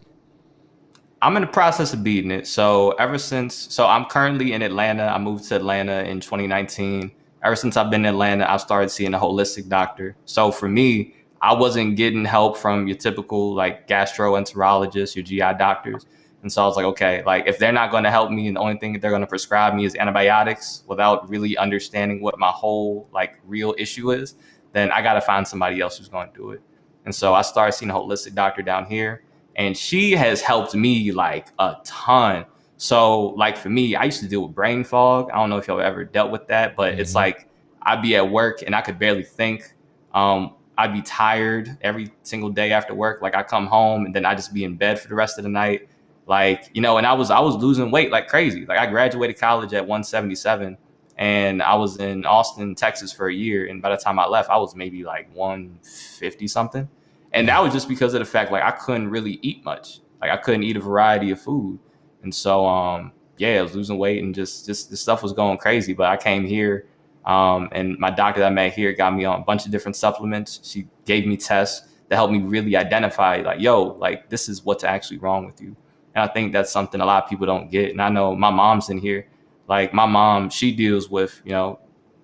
I'm in the process of beating it. So I'm currently in Atlanta. I moved to Atlanta in 2019. Ever since I've been in Atlanta, I've started seeing a holistic doctor. So for me, I wasn't getting help from your typical like gastroenterologist, your GI doctors. And so I was like, okay, like if they're not going to help me and the only thing that they're going to prescribe me is antibiotics without really understanding what my whole like real issue is, then I got to find somebody else who's going to do it. And so I started seeing a holistic doctor down here and she has helped me like a ton. So like for me, I used to deal with brain fog. I don't know if y'all ever dealt with that, but it's like I'd be at work and I could barely think. I'd be tired every single day after work. Like I come home and then I just be in bed for the rest of the night. Like, and I was losing weight like crazy. Like I graduated college at 177 and I was in Austin, Texas for a year. And by the time I left, I was maybe like 150 something. And that was just because of the fact, like I couldn't really eat much. Like I couldn't eat a variety of food. And so, I was losing weight and just the stuff was going crazy. But I came here and my doctor that I met here got me on a bunch of different supplements. She gave me tests that helped me really identify like, yo, like this is what's actually wrong with you. And I think that's something a lot of people don't get. And I know my mom's in here. Like my mom, she deals with,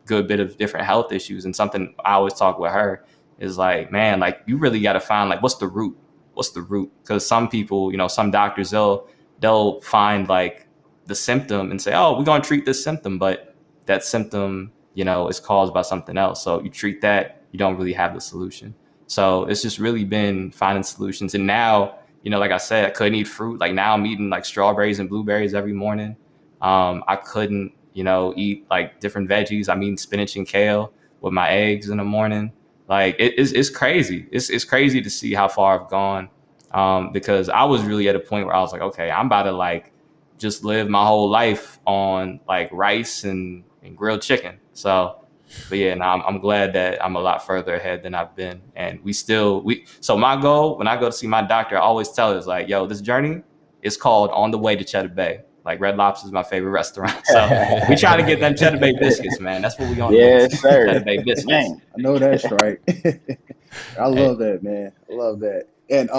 good bit of different health issues. And something I always talk with her is like, man, like you really got to find like, what's the root? Because some people, some doctors, they'll find like the symptom and say, oh, we're going to treat this symptom. But that symptom, is caused by something else. So you treat that, you don't really have the solution. So it's just really been finding solutions. And now, like I said, I couldn't eat fruit. Like now I'm eating like strawberries and blueberries every morning. I couldn't, eat like different veggies. I'm eating spinach and kale with my eggs in the morning. Like it's crazy. It's crazy to see how far I've gone. Because I was really at a point where I was like, okay, I'm about to like just live my whole life on like rice and grilled chicken. So, but yeah, now I'm glad that I'm a lot further ahead than I've been. And so my goal when I go to see my doctor, I always tell her is like, yo, this journey is called On the Way to Cheddar Bay. Like Red Lobster is my favorite restaurant. So we try to get them Cheddar Bay biscuits, man. That's what we on. Yes, sir. Cheddar Bay biscuits. Man. I know that's right. I love that, man. I love that. And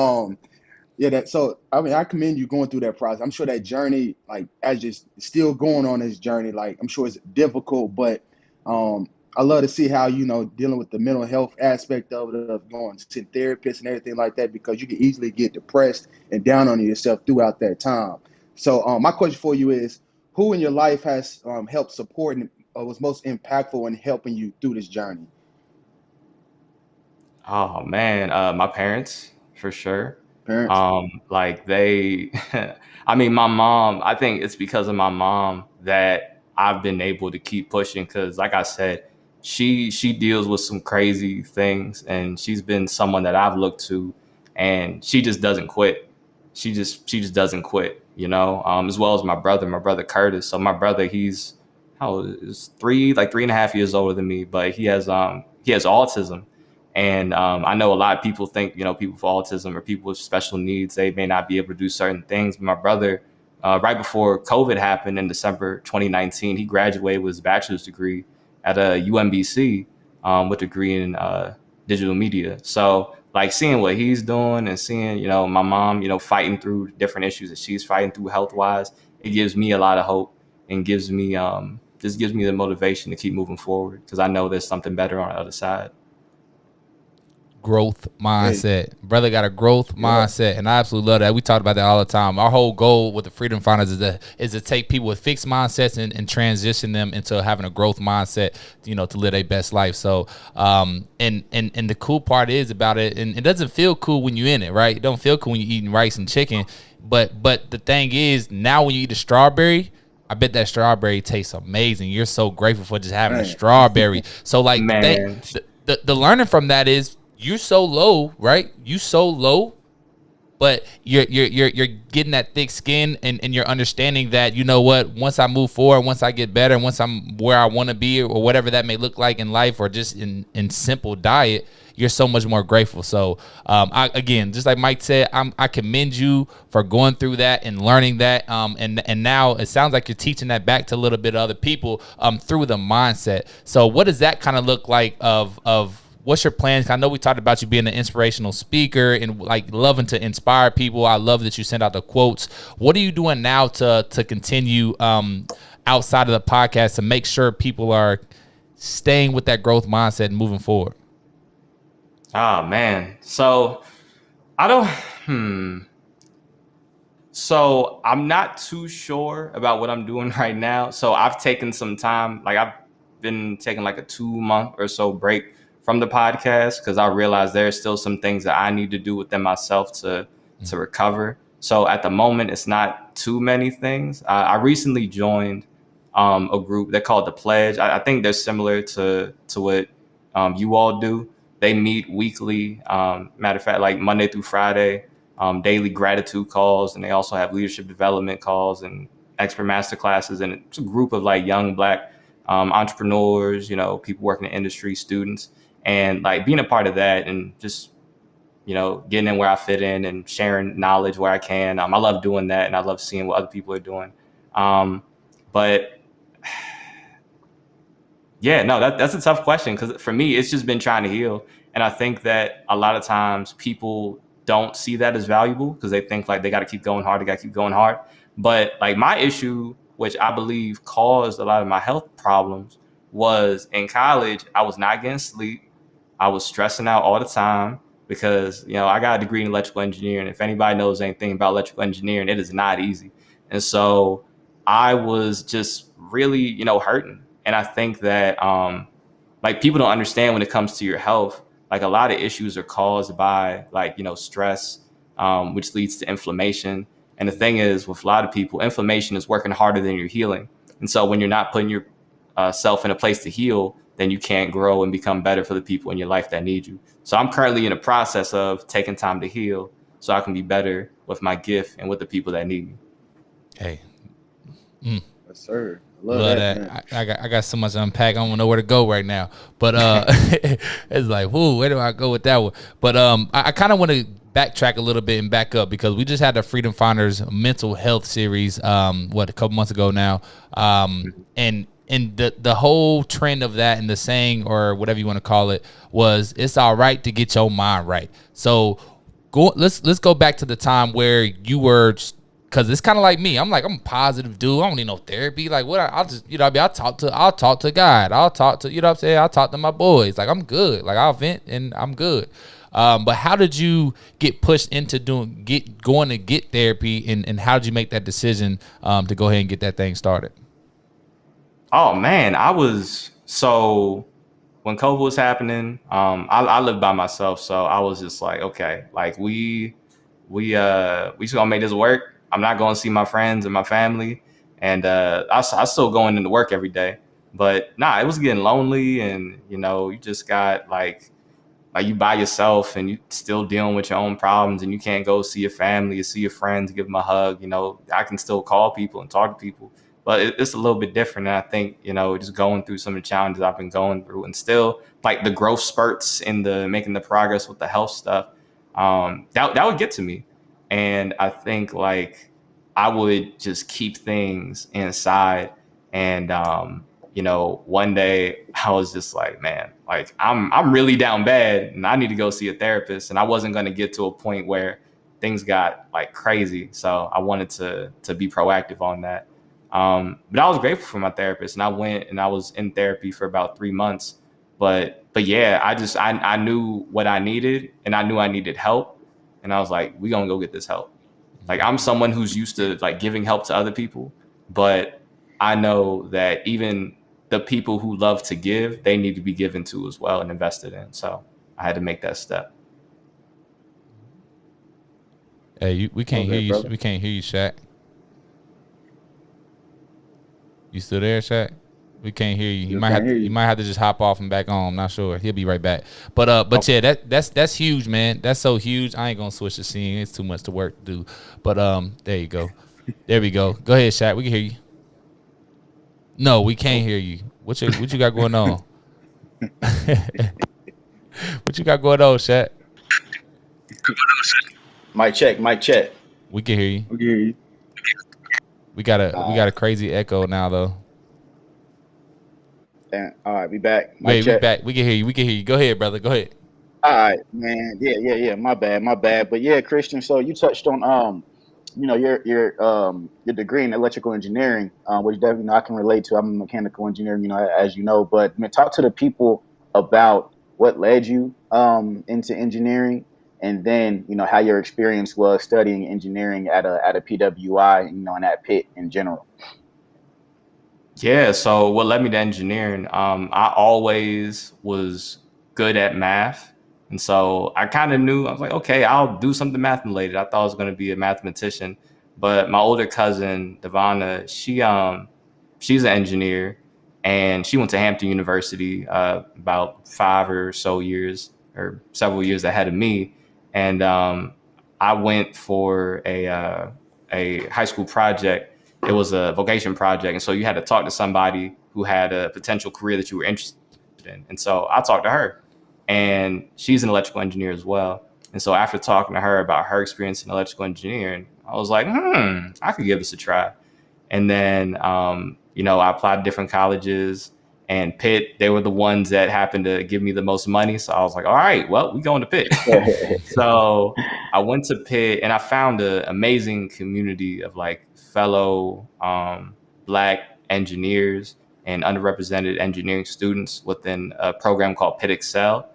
so I commend you going through that process. I'm sure that journey, like as just still going on this journey, like I'm sure it's difficult, but I love to see how, dealing with the mental health aspect of it, of going to therapists and everything like that, because you can easily get depressed and down on yourself throughout that time. So my question for you is, who in your life has helped support and was most impactful in helping you through this journey? Oh man, my parents for sure. Parents? Like they, I mean, my mom, I think it's because of my mom that I've been able to keep pushing. Cause like I said, she deals with some crazy things and she's been someone that I've looked to and she just doesn't quit. She just doesn't quit, as well as my brother Curtis. So my brother, he's, how old is 3.5 years older than me, but he has autism. And I know a lot of people think, people with autism or people with special needs, they may not be able to do certain things. But my brother, right before COVID happened in December 2019, he graduated with his bachelor's degree at a UMBC, with a degree in digital media. So like seeing what he's doing and seeing, my mom, fighting through different issues that she's fighting through health wise, it gives me a lot of hope and gives me just gives me the motivation to keep moving forward because I know there's something better on the other side. Growth mindset. Hey, Brother got a growth yeah, mindset, and I absolutely love that. We talked about that all the time. Our whole goal with the Freedom Finders is to take people with fixed mindsets and transition them into having a growth mindset, to live their best life. So, and the cool part is about it, and it doesn't feel cool when you're in it, right? It don't feel cool when you're eating rice and chicken, but the thing is, now when you eat a strawberry, I bet that strawberry tastes amazing. You're so grateful for just having a man. strawberry. So like Man, the learning from that is you're so low, right? You so low, but you're getting that thick skin and you're understanding that, you know what, once I move forward, once I get better, once I'm where I want to be or whatever that may look like in life or just in simple diet, you're so much more grateful. So I, again, just like Mike said, I commend you for going through that and learning that, and now it sounds like you're teaching that back to a little bit of other people through the mindset. So what does that kind of look like of what's your plans? I know we talked about you being an inspirational speaker and like loving to inspire people. I love that you send out the quotes. What are you doing now to continue outside of the podcast to make sure people are staying with that growth mindset and moving forward? oh man. So I don't. Hmm. So I'm not too sure about what I'm doing right now. So I've taken some time, like I've been taking like a 2 month or so break from the podcast because I realized there's still some things that I need to do within myself to recover. So at the moment, it's not too many things. I recently joined a group they're called the Pledge. I think they're similar to what you all do. They meet weekly. Matter of fact, like Monday through Friday, daily gratitude calls, and they also have leadership development calls and expert master classes. And it's a group of like young Black entrepreneurs, people working in industry, students, and like being a part of that and just getting in where I fit in and sharing knowledge where I can. I love doing that, and I love seeing what other people are doing. But yeah, no, that's a tough question because for me, it's just been trying to heal. And I think that a lot of times people don't see that as valuable because they think like they got to keep going hard, they got to keep going hard. But like my issue, which I believe caused a lot of my health problems, was in college, I was not getting sleep. I was stressing out all the time because, I got a degree in electrical engineering. If anybody knows anything about electrical engineering, it is not easy. And so I was just really, hurting. And I think that like people don't understand when it comes to your health, like a lot of issues are caused by like, stress, which leads to inflammation. And the thing is, with a lot of people, inflammation is working harder than your healing. And so when you're not putting your self in a place to heal, then you can't grow and become better for the people in your life that need you. So I'm currently in a process of taking time to heal so I can be better with my gift and with the people that need me. Hey, Yes, sir. I love love that, man. that. I got so much to unpack. I don't know where to go right now. But it's like, whoo, where do I go with that one? But I kind of want to backtrack a little bit and back up because we just had the Freedom Finders mental health series, a couple months ago now. And the whole trend of that and the saying or whatever you want to call it was it's all right to get your mind right. So let's go back to the time where you were, because it's kind of like me. I'm a positive dude. I don't need no therapy. Like what? I'll just I'll talk to God. I'll talk to what I'm saying. I'll talk to my boys. Like I'm good. Like I'll vent and I'm good. But how did you get pushed into going to get therapy and how did you make that decision to go ahead and get that thing started? Oh man, so when COVID was happening, I lived by myself, so I was just like, okay, like we just gonna make this work. I'm not gonna see my friends and my family, and I still going into work every day, but nah, it was getting lonely, and you just got like you by yourself, and you still dealing with your own problems, and you can't go see your family or see your friends, give them a hug. I can still call people and talk to people, but it's a little bit different. And I think, you know, just going through some of the challenges I've been going through, and still like the growth spurts in the making the progress with the health stuff, that would get to me. And I think like I would just keep things inside. And you know, one day I was just like, man, like I'm really down bad and I need to go see a therapist. And I wasn't going to get to a point where things got like crazy. So I wanted to be proactive on that. But I was grateful for my therapist, and I went and I was in therapy for about 3 months. But yeah, I knew what I needed, and I knew I needed help. And I was like, we gonna go get this help. Like, I'm someone who's used to like giving help to other people, but I know that even the people who love to give, they need to be given to as well and invested in. So I had to make that step. Hey, we can't hear you. brother. We can't hear you, Shaq. You still there, Shaq? We can't hear you. You might have you might have to just hop off and back on. I'm not sure. He'll be right back. But yeah, that's huge, man. That's so huge. I ain't gonna switch the scene. It's too much to work to do. But there you go. There we go. Go ahead, Shaq. We can hear you. No, we can't hear you. What you got going on? What you got going on, Shaq? Mic check. We can hear you. We can hear you. We got a crazy echo now though. All right, we back. Wait, we back. We can hear you. Go ahead, brother. Go ahead. All right, man. Yeah. My bad. But yeah, Christian. So you touched on your degree in electrical engineering, which definitely I can relate to. I'm a mechanical engineer, as you know. But talk to the people about what led you into engineering, and then how your experience was studying engineering at a PWI, and at Pitt in general. Yeah, so what led me to engineering? I always was good at math. And so I kind of knew, I was like, okay, I'll do something math related. I thought I was going to be a mathematician. But my older cousin, Devonna, she's an engineer, and she went to Hampton University about 5 or so years, or several years ahead of me. And I went for a high school project. It was a vocation project. And so you had to talk to somebody who had a potential career that you were interested in. And so I talked to her, and she's an electrical engineer as well. And so after talking to her about her experience in electrical engineering, I was like, I could give this a try. And then, I applied to different colleges, and Pitt, they were the ones that happened to give me the most money. So I was like, all right, well, we going to Pitt. So I went to Pitt, and I found an amazing community of like fellow Black engineers and underrepresented engineering students within a program called Pitt Excel.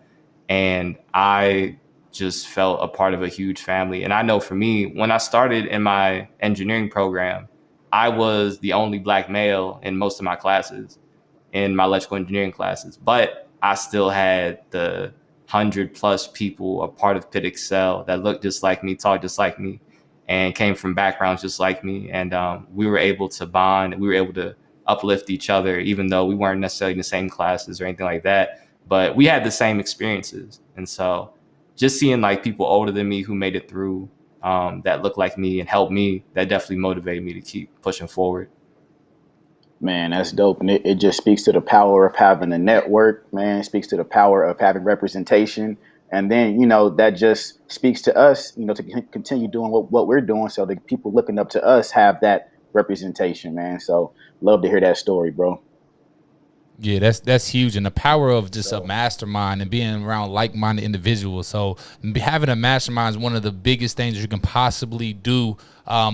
And I just felt a part of a huge family. And I know for me, when I started in my engineering program, I was the only Black male in most of my classes, in my electrical engineering classes, but I still had the 100+ people a part of Pitt Excel that looked just like me, talked just like me, and came from backgrounds just like me. And we were able to bond, and we were able to uplift each other, even though we weren't necessarily in the same classes or anything like that, but we had the same experiences. And so just seeing like people older than me who made it through, that looked like me and helped me, that definitely motivated me to keep pushing forward. Man, that's dope. And it just speaks to the power of having a network, man. It speaks to the power of having representation. And then, that just speaks to us, to continue doing what we're doing, so the people looking up to us have that representation, man. So love to hear that story, bro. Yeah, that's huge, and the power of just a mastermind and being around like-minded individuals. So having a mastermind is one of the biggest things you can possibly do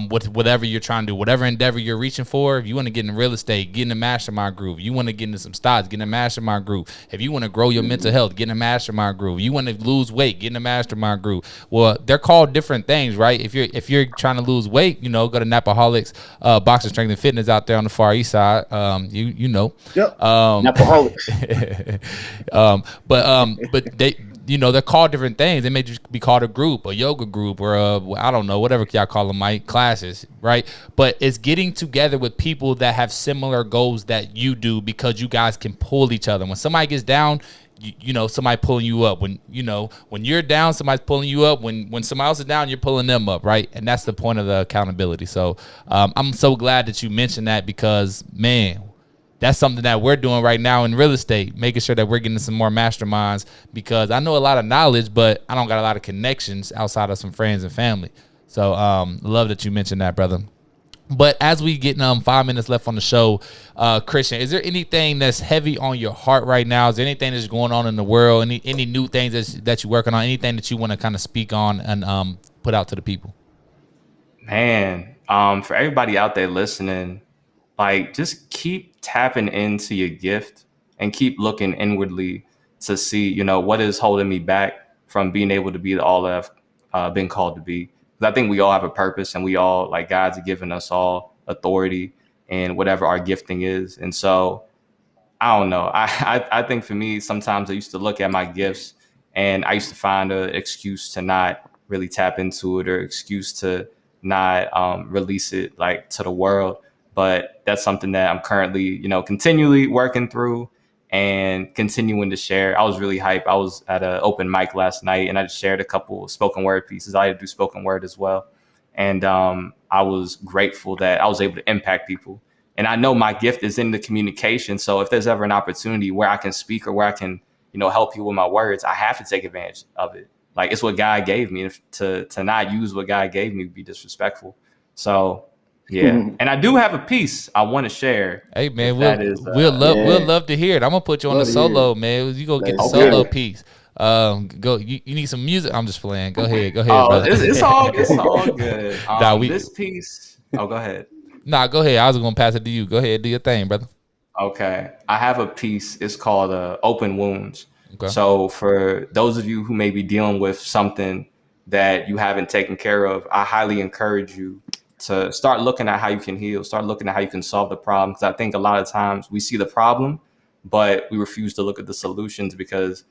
with whatever you're trying to do, whatever endeavor you're reaching for. If you want to get in real estate, get in a mastermind group. If you want to get into some stocks, get in a mastermind group. If you want to grow your mental health, get in a mastermind group. If you want to lose weight, get in a mastermind group. Well, they're called different things, right? If you're trying to lose weight, go to Napaholics, Boxing Strength and Fitness out there on the Far East Side. Yep. Napaholics. But they, they're called different things. They may just be called a group, a yoga group, or I don't know, whatever y'all call them, Mike, classes, right? But it's getting together with people that have similar goals that you do, because you guys can pull each other. When somebody gets down, you know, somebody pulling you up. When, you know, when you're down, somebody's pulling you up. When somebody else is down, you're pulling them up, right? And that's the point of the accountability. So I'm so glad that you mentioned that, because, man, that's something that we're doing right now in real estate, making sure that we're getting some more masterminds, because I know a lot of knowledge, but I don't got a lot of connections outside of some friends and family. So love that you mentioned that, brother. But as we get 5 minutes left on the show, Christian, is there anything that's heavy on your heart right now? Is there anything that's going on in the world? Any new things that you're working on? Anything that you want to kind of speak on and put out to the people? Man, for everybody out there listening, like, just keep tapping into your gift and keep looking inwardly to see, you know, what is holding me back from being able to be all that I've been called to be. Because I think we all have a purpose, and we all, like, God's given us all authority and whatever our gifting is. And so I don't know. I think for me, sometimes I used to look at my gifts and I used to find an excuse to not really tap into it, or excuse to not release it, like, to the world. But that's something that I'm currently, you know, continually working through and continuing to share. I was really hyped. I was at an open mic last night, and I just shared a couple of spoken word pieces. I do spoken word as well. And I was grateful that I was able to impact people. And I know my gift is in the communication. So if there's ever an opportunity where I can speak, or where I can, you know, help people with my words, I have to take advantage of it. Like, it's what God gave me. To not use what God gave me would be disrespectful. So, yeah. And I do have a piece I want to share. Hey, man, we'll love to hear it. I'm gonna put you on the solo, man. You go get the solo piece. Go. You need some music. I'm just playing. Go ahead, brother. It's all good. This piece. Oh, go ahead. Nah, go ahead. I was gonna pass it to you. Go ahead, do your thing, brother. Okay, I have a piece. It's called "Open Wounds." Okay. So for those of you who may be dealing with something that you haven't taken care of, I highly encourage you to start looking at how you can heal. Start looking at how you can solve the problem. Because I think a lot of times we see the problem, but we refuse to look at the solutions, because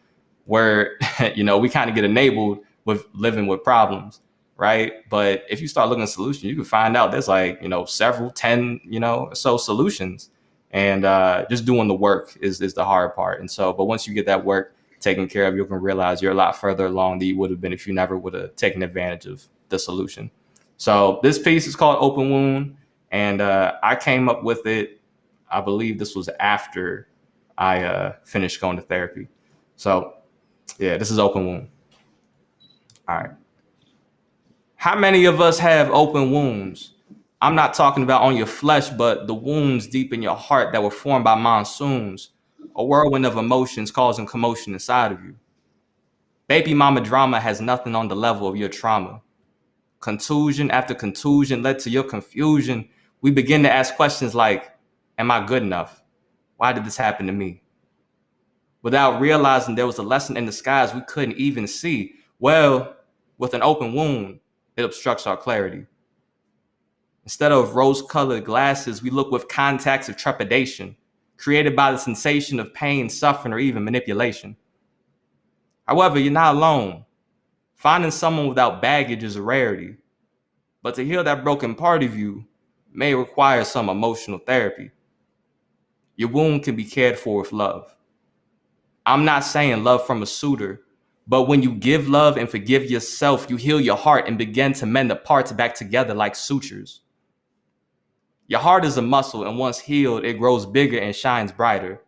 we're, you know, we kind of get enabled with living with problems, right? But if you start looking at solutions, you can find out there's, like, you know, several 10, you know, so solutions. And just doing the work is the hard part. And so, but once you get that work taken care of, you can realize you're a lot further along than you would have been if you never would have taken advantage of the solution. So this piece is called Open Wound, and I came up with it, I believe this was after I finished going to therapy. So yeah, this is Open Wound. All right. How many of us have open wounds? I'm not talking about on your flesh, but the wounds deep in your heart that were formed by monsoons, a whirlwind of emotions causing commotion inside of you. Baby mama drama has nothing on the level of your trauma. Contusion after contusion led to your confusion. We begin to ask questions like, am I good enough? Why did this happen to me? Without realizing there was a lesson in disguise we couldn't even see. Well, with an open wound, it obstructs our clarity. Instead of rose-colored glasses, we look with contacts of trepidation, created by the sensation of pain, suffering, or even manipulation. However, you're not alone. Finding someone without baggage is a rarity, but to heal that broken part of you may require some emotional therapy. Your wound can be cared for with love. I'm not saying love from a suitor, but when you give love and forgive yourself, you heal your heart and begin to mend the parts back together like sutures. Your heart is a muscle, and once healed, it grows bigger and shines brighter.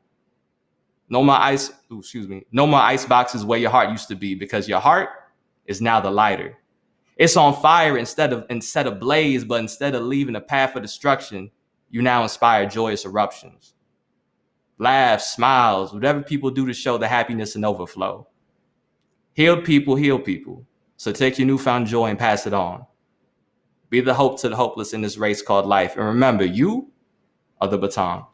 No more ice boxes where your heart used to be, because your heart is now the lighter. It's on fire instead of blaze, but instead of leaving a path of destruction, you now inspire joyous eruptions. Laughs, smiles, whatever people do to show the happiness and overflow. Healed people heal people. So take your newfound joy and pass it on. Be the hope to the hopeless in this race called life. And remember, you are the baton.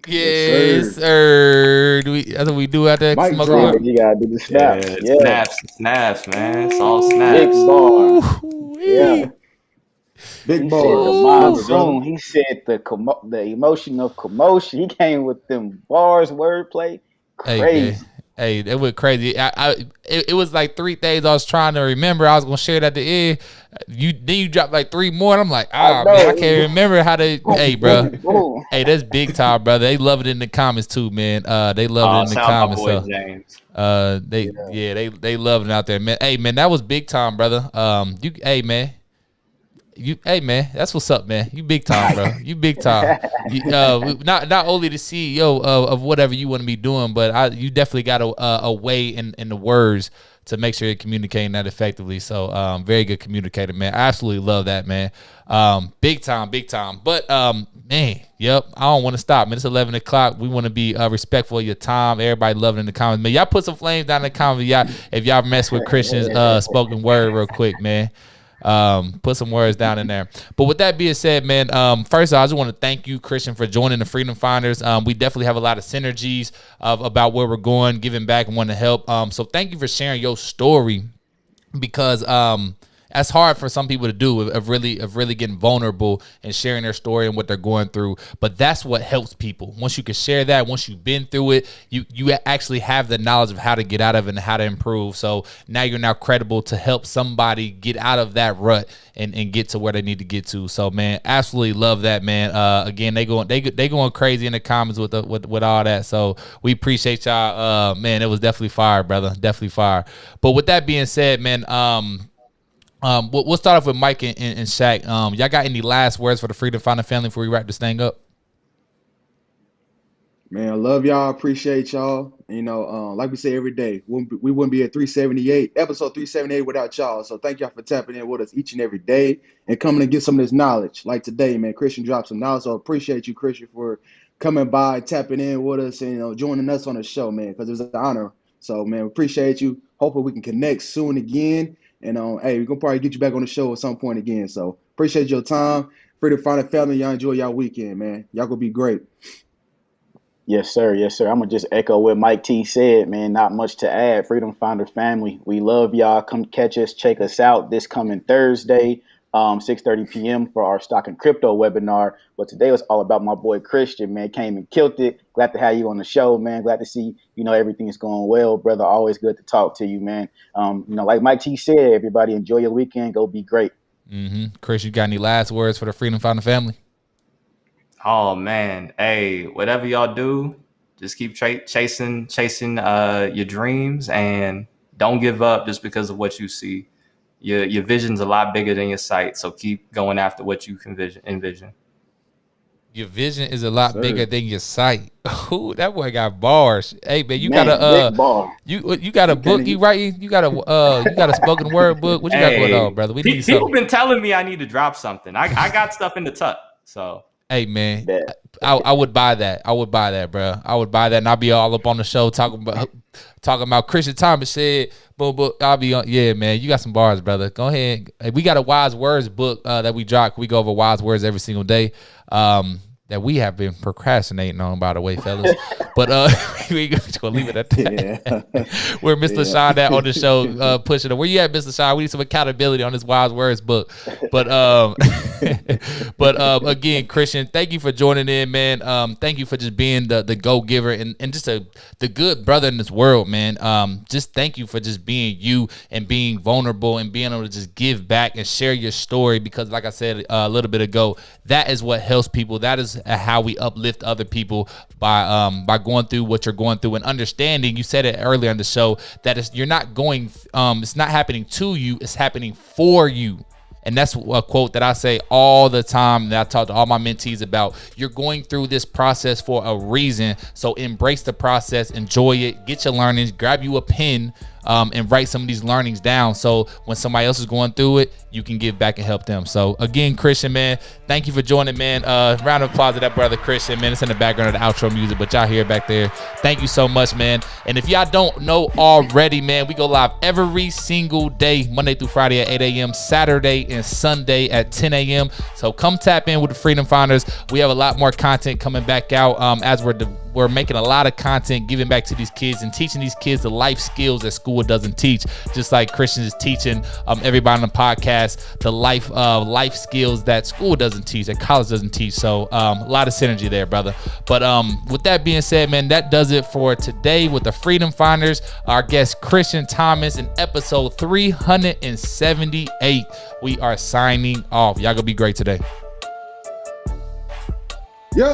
Yes, sir. That's what we do out there. Mic Smoke drop. on. You gotta do the snaps. Yeah. Snaps, man. It's all snaps. Big bar. Yeah. Big He bar. said the Love it, brother. monsoon. He said the emotion of commotion. He came with them bars, wordplay. Hey, Crazy. Hey, it went crazy. It was like 3 things I was trying to remember. I was gonna share it at the end. You dropped like 3 more, and I'm like, man, I can't remember how to. Hey, bro. Hey, that's big time, brother. They love it in the comments too, man. They love it in the comments. My boy James. They love it out there, man. Hey, man, that was big time, brother. Hey, man. Hey man, that's what's up, man. You big time, bro. You big time. Not only the CEO of whatever you want to be doing, but you definitely got a way in the words to make sure you're communicating that effectively. So very good communicator, man. I absolutely love that, man. Big time. But man, yep. I don't want to stop, man. It's 11 o'clock. We want to be respectful of your time. Everybody loving in the comments, man. Y'all put some flames down in the comments, if y'all mess with Christian's spoken word real quick, man. Put some words down in there. But with that being said, man, first of all, I just want to thank you, Christian, for joining the Freedom Finders. We definitely have a lot of synergies about where we're going, giving back and wanting to help. So thank you for sharing your story, because that's hard for some people to do, of really getting vulnerable and sharing their story and what they're going through. But that's what helps people. Once you can share that, once you've been through it, you actually have the knowledge of how to get out of it and how to improve. So now you're now credible to help somebody get out of that rut and get to where they need to get to. So man, absolutely love that, man. Again, they going crazy in the comments with all that. So we appreciate y'all. Man, it was definitely fire, brother. Definitely fire. But with that being said, man, we'll start off with Mike and Shaq. Y'all got any last words for the Freedom Finder family before we wrap this thing up? Man, I love y'all. Appreciate y'all. Like we say every day, we wouldn't be at episode 378 without y'all. So thank y'all for tapping in with us each and every day and coming to get some of this knowledge. Like today, man, Christian dropped some knowledge. So appreciate you, Christian, for coming by, tapping in with us, and joining us on the show, man, because it was an honor. So, man, appreciate you. Hopefully we can connect soon again. And hey, we're gonna probably get you back on the show at some point again. So appreciate your time. Freedom Finder family, y'all enjoy y'all weekend, man. Y'all gonna be great. Yes, sir. Yes, sir. I'm gonna just echo what Mike T said, man. Not much to add. Freedom Finder family, we love y'all. Come catch us, check us out this coming Thursday, 6:30 p.m. for our stock and crypto webinar. But today was all about my boy Christian, man. Came and killed it. Glad to have you on the show, man. Glad to see, everything is going well, brother. Always good to talk to you, man. Like Mike T said, everybody enjoy your weekend. Go be great. Chris, you got any last words for the Freedom Finder family? Oh man, hey, whatever y'all do, just keep chasing your dreams, and don't give up just because of what you see. Your vision's a lot bigger than your sight, so keep going after what you can envision. Your vision is a lot bigger than your sight. Ooh, that boy got bars. Hey man, you got a you got a book you writing? You got a spoken word book? What you got going on, brother? We need something. People been telling me I need to drop something. I got stuff in the tuck, so. Hey man, I would buy that. I would buy that, bro. I would buy that, and I'll be all up on the show talking about Christian Thomas said, but I'll be on. Yeah, man, you got some bars, brother. Go ahead. Hey, we got a wise words book that we drop. We go over wise words every single day. That we have been procrastinating on, by the way, fellas. But we just gonna leave it at that. Yeah. Where Mr. Sean at on the show pushing it. Where you at, Mr. Sean? We need some accountability on this wise words book. But again, Christian, thank you for joining in, man. Thank you for just being the go giver and just the good brother in this world, man. Just thank you for just being you and being vulnerable and being able to just give back and share your story, because like I said a little bit ago, that is what helps people. That is how we uplift other people, by going through what you're going through and understanding. You said it earlier on the show that you're not going, it's not happening to you, it's happening for you. And that's a quote that I say all the time, that I talk to all my mentees about. You're going through this process for a reason, so embrace the process, enjoy it, get your learnings, grab you a pen, and write some of these learnings down, so when somebody else is going through it, you can give back and help them. So again, Christian, man, thank you for joining, man. Round of applause to that brother Christian, man. It's in the background of the outro music, but y'all hear it back there. Thank you so much, man. And if y'all don't know already, man, we go live every single day, Monday through Friday at 8 a.m., Saturday and Sunday at 10 a.m. So come tap in with the Freedom Finders. We have a lot more content coming back out as we're we're making a lot of content, giving back to these kids and teaching these kids the life skills that school doesn't teach. Just like Christian is teaching everybody on the podcast the life skills that school doesn't teach, that college doesn't teach. So a lot of synergy there, brother. But with that being said, man, that does it for today with the Freedom Finders. Our guest Christian Thomas in episode 378. We are signing off. Y'all gonna be great today.